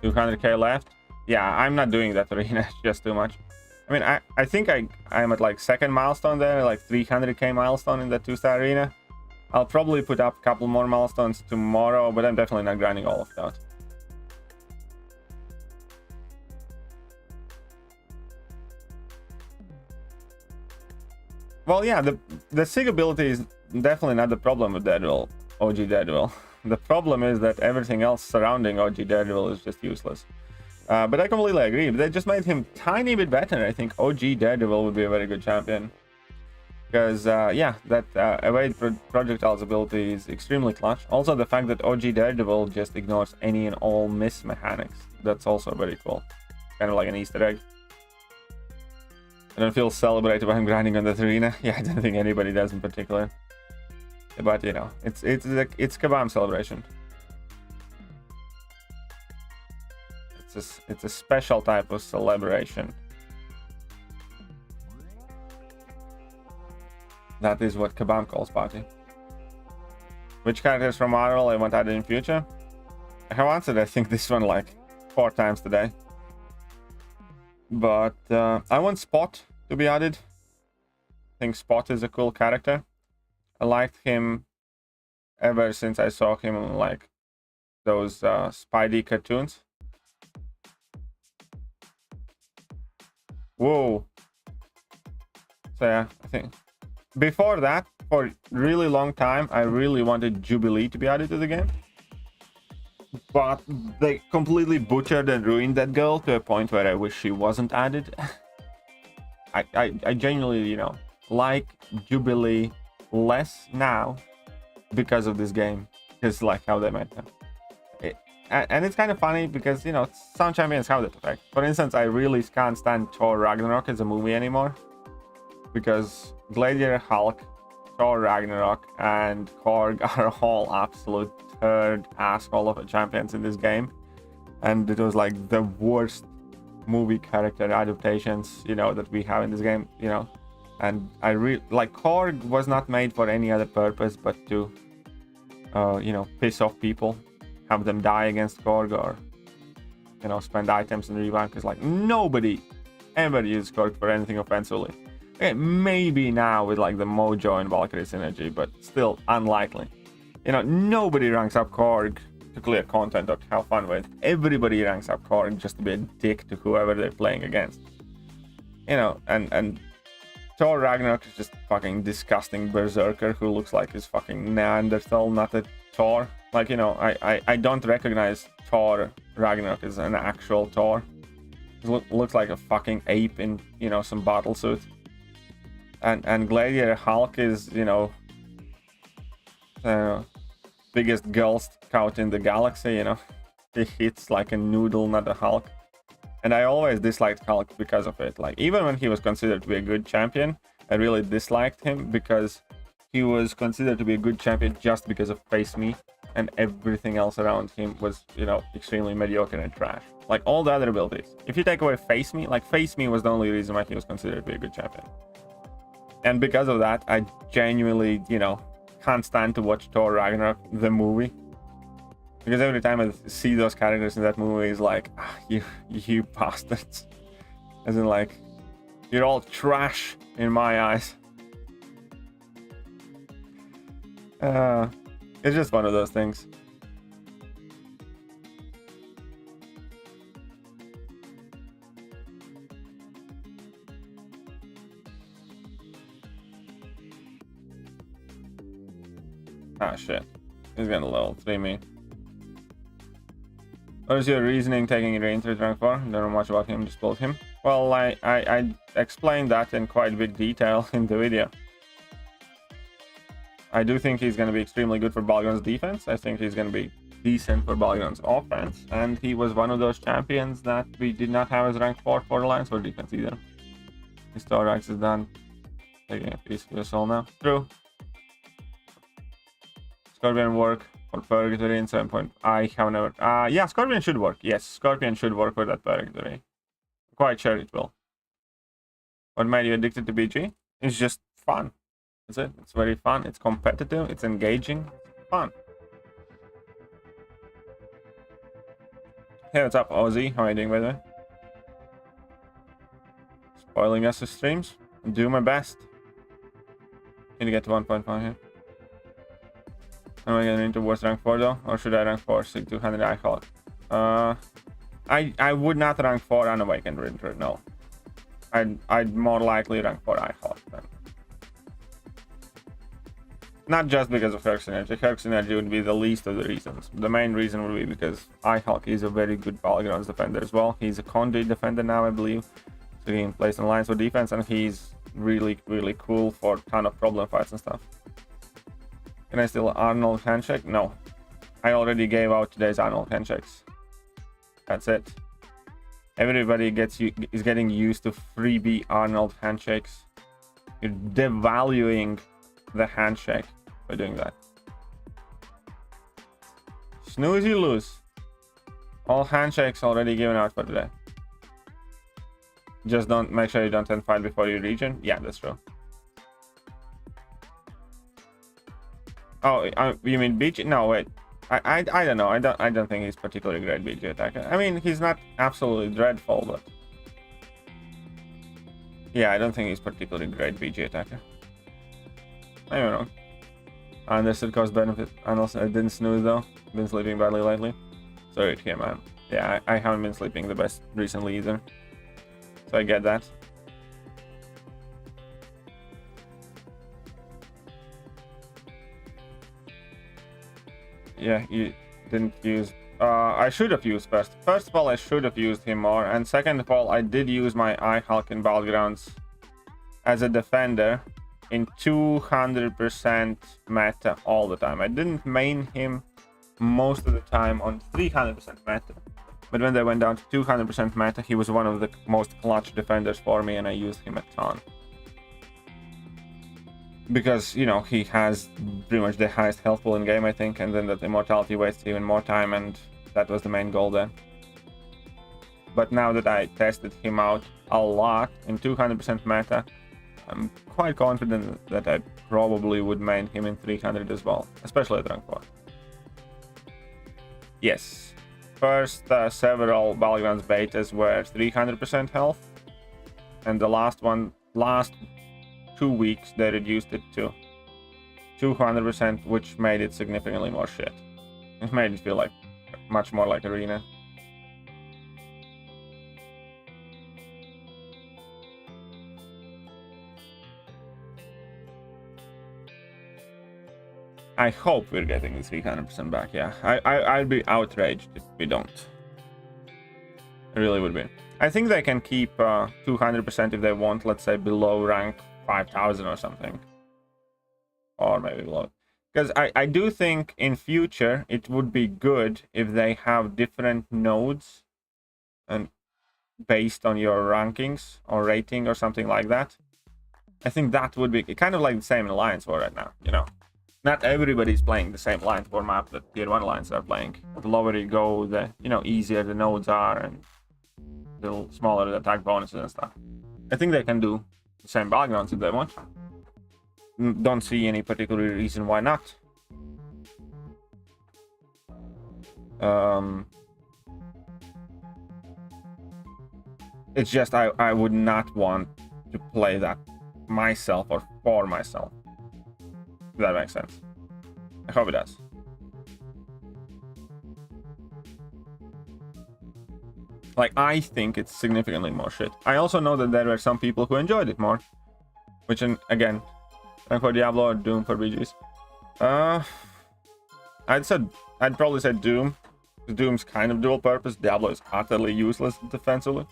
$200k left. Yeah, I'm not doing that arena. It's just too much. I mean, I think I'm at like second milestone there, like 300k milestone in the 2-star arena. I'll probably put up a couple more milestones tomorrow, but I'm definitely not grinding all of that. Well, yeah, the SIG ability is definitely not the problem with Daredevil, OG Daredevil. The problem is that everything else surrounding OG Daredevil is just useless. But I completely agree. They just made him tiny bit better. I think OG Daredevil would be a very good champion. Because, yeah, that evade projectiles ability is extremely clutch. Also, the fact that OG Daredevil just ignores any and all miss mechanics. That's also very cool. Kind of like an Easter egg. I don't feel celebrated when I'm grinding on that arena. Yeah, I don't think anybody does in particular. But, you know, it's Kabam celebration. It's a special type of celebration. That is what Kabam calls party. Which characters from Marvel I want added in future? I have answered, I think, this one like 4 times today. But I want Spot to be added. I think Spot is a cool character. I liked him ever since I saw him in like those Spidey cartoons. Whoa. So yeah, I think before that, for a really long time, I really wanted Jubilee to be added to the game. But they completely butchered and ruined that girl to a point where I wish she wasn't added. I genuinely, you know, like Jubilee less now because of this game. Because like how they made them. And it's kind of funny because, you know, some champions have that effect. For instance, I really can't stand Thor Ragnarok as a movie anymore. Because Gladiator Hulk, Thor Ragnarok, and Korg are all absolute third asshole of champions in this game. And it was like the worst movie character adaptations, you know, that we have in this game, you know. And I really like Korg was not made for any other purpose but to, you know, piss off people. Have them die against Korg, or, you know, spend items and revive, because like nobody ever used Korg for anything offensively. Okay, maybe now with like the Mojo and Valkyrie synergy, but still unlikely. You know, nobody ranks up Korg to clear content or to have fun with. Everybody ranks up Korg just to be a dick to whoever they're playing against. You know, and Thor Ragnarok is just fucking disgusting berserker who looks like his fucking Neanderthal, not a Thor. Like, you know, I don't recognize Thor Ragnarok as an actual Thor. It looks like a fucking ape in, you know, some battle suit. And Gladiator Hulk is, you know, biggest Girl Scout in the galaxy, you know. He hits like a noodle, not a Hulk. And I always disliked Hulk because of it. Like, even when he was considered to be a good champion, I really disliked him because he was considered to be a good champion just because of Face Me. And everything else around him was, you know, extremely mediocre and trash. Like all the other abilities. If you take away Face Me, like Face Me was the only reason why he was considered to be a good champion. And because of that, I genuinely, you know, can't stand to watch Thor Ragnarok, the movie. Because every time I see those characters in that movie, it's like, you bastards. As in like, you're all trash in my eyes. It's just one of those things. Ah, shit. He's gonna level 3 me. What is your reasoning taking Rain-3 rank 4? Don't know much about him, just build him. Well, I explained that in quite big detail in the video. I do think he's going to be extremely good for Battlegrounds defense. I think he's going to be decent for Battlegrounds offense. And he was one of those champions that we did not have as rank 4 for Alliance for defense either. His thorax is done. Taking a piece of your soul now. True. Scorpion work for Purgatory in 7 point. I have never... yeah, Scorpion should work. Yes, Scorpion should work for that Purgatory. Quite sure it will. What made you addicted to BG? It's just fun. That's it. It's very fun. It's competitive. It's engaging. It's fun. Hey, what's up, Ozzy? How are you doing, by the way? Spoiling us with streams. I'll do my best. Need to get to 1.5 here. Am I getting into worst rank 4 though? Or should I rank 4? Sig 200 iHawk. I would not rank 4 Unawakened Winter, no. I'd more likely rank 4 iHawk then. Not just because of Herc Synergy. Herc Synergy would be the least of the reasons. The main reason would be because iHawk is a very good Battlegrounds defender as well. He's a conduit defender now, I believe. So he can place an alliance for defense, and he's really, really cool for a ton of problem fights and stuff. Can I still Arnold handshake? No. I already gave out today's Arnold handshakes. That's it. Everybody is getting used to freebie Arnold handshakes. You're devaluing the handshake by doing that. Snooze, you lose. All handshakes already given out for today. Just don't make sure you don't end fight before you region. Yeah, that's true. Oh, you mean BG? No, wait. I don't know. I don't think he's particularly great BG attacker. I mean, he's not absolutely dreadful, but yeah, I don't think he's particularly great BG attacker. I don't know. I understood cost benefit. And also, I didn't snooze though. Been sleeping badly lately. Sorry to hear, man. Yeah, I haven't been sleeping the best recently either. So I get that. Yeah, you didn't use... I should have used first. First of all, I should have used him more. And second of all, I did use my Hulk in Battlegrounds as a defender in 200% meta all the time. I didn't main him most of the time on 300% meta. But when they went down to 200% meta, he was one of the most clutch defenders for me, and I used him a ton. Because, you know, he has pretty much the highest health pool in game, I think, and then that immortality wastes even more time, and that was the main goal there. But now that I tested him out a lot in 200% meta, I'm quite confident that I probably would main him in 300 as well, especially at rank 4. Yes. First several Battlegrounds betas were 300% health, and the last 2 weeks they reduced it to 200%, which made it significantly more shit. It made it feel like much more like arena. I hope we're getting the 300% back, yeah. I'd be outraged if we don't. I really would be. I think they can keep 200% if they want, let's say, below rank 5,000 or something. Or maybe below. Because I do think in future it would be good if they have different nodes and based on your rankings or rating or something like that. I think that would be kind of like the same in Alliance War right now, you know. Not everybody's playing the same Alliance War map that Tier 1 Alliance are playing. The lower you go, the, you know, easier the nodes are and the smaller the attack bonuses and stuff. I think they can do the same Battlegrounds if they want. Don't see any particular reason why not. It's just I would not want to play that myself or for myself. If that makes sense. I hope it does. Like, I think it's significantly more shit. I also know that there were some people who enjoyed it more. Which, again, rank for Diablo or Doom for BGs. I'd probably say Doom. Doom's kind of dual purpose. Diablo is utterly useless defensively.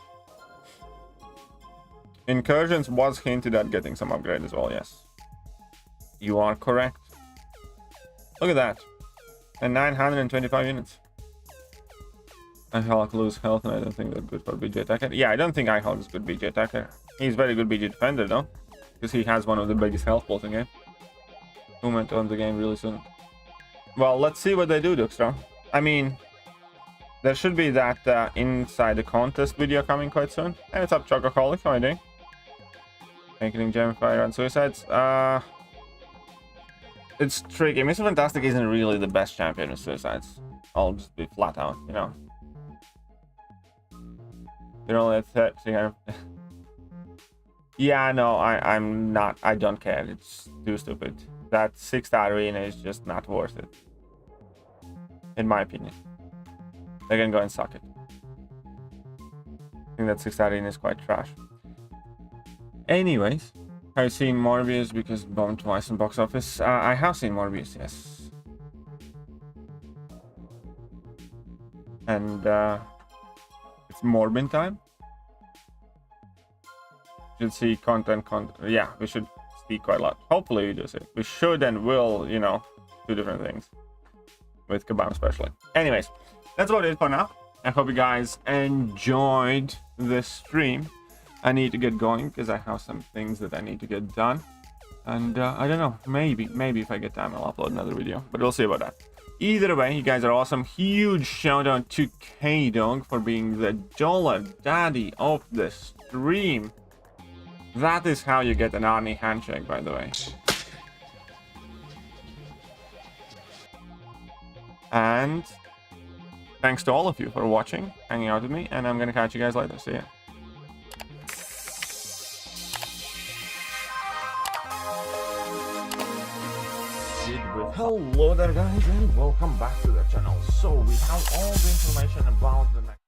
Incursions was hinted at getting some upgrade as well, yes. You are correct. Look at that. And 925 units. iHulk lose health, and I don't think that's good for BG attacker. Yeah, I don't think iHulk is good BG attacker. He's very good BG defender though, because he has one of the biggest health pools in game. Movement on the game really soon. Well, let's see what they do, Duxtra. I mean, there should be that inside the contest video coming quite soon. Hey, what's up, Chocoholic? How are you doing? Making gem fire and suicides. It's tricky. Mr. Fantastic isn't really the best champion of suicides. I'll just be flat out, you know. You're only at 30. Yeah, no, I'm not. I don't care. It's too stupid. That 6-star arena is just not worth it. In my opinion. They can go and suck it. I think that 6-star arena is quite trash. Anyways. I've seen Morbius because bombed twice in box office. I have seen Morbius, yes. And it's Morbin time. Should see content. Yeah, we should speak quite a lot. Hopefully we do see. We should and will, you know, do different things. With Kabam especially. Anyways, that's about it for now. I hope you guys enjoyed this stream. I need to get going because I have some things that I need to get done. And I don't know, maybe if I get time I'll upload another video, but we'll see about that. Either way, you guys are awesome. Huge shout out to K-Dog for being the dollar daddy of the stream. That is how you get an Arnie handshake, by the way. And thanks to all of you for watching, hanging out with me, and I'm gonna catch you guys later. See ya. Hello there guys, and welcome back to the channel. So we have all the information about the next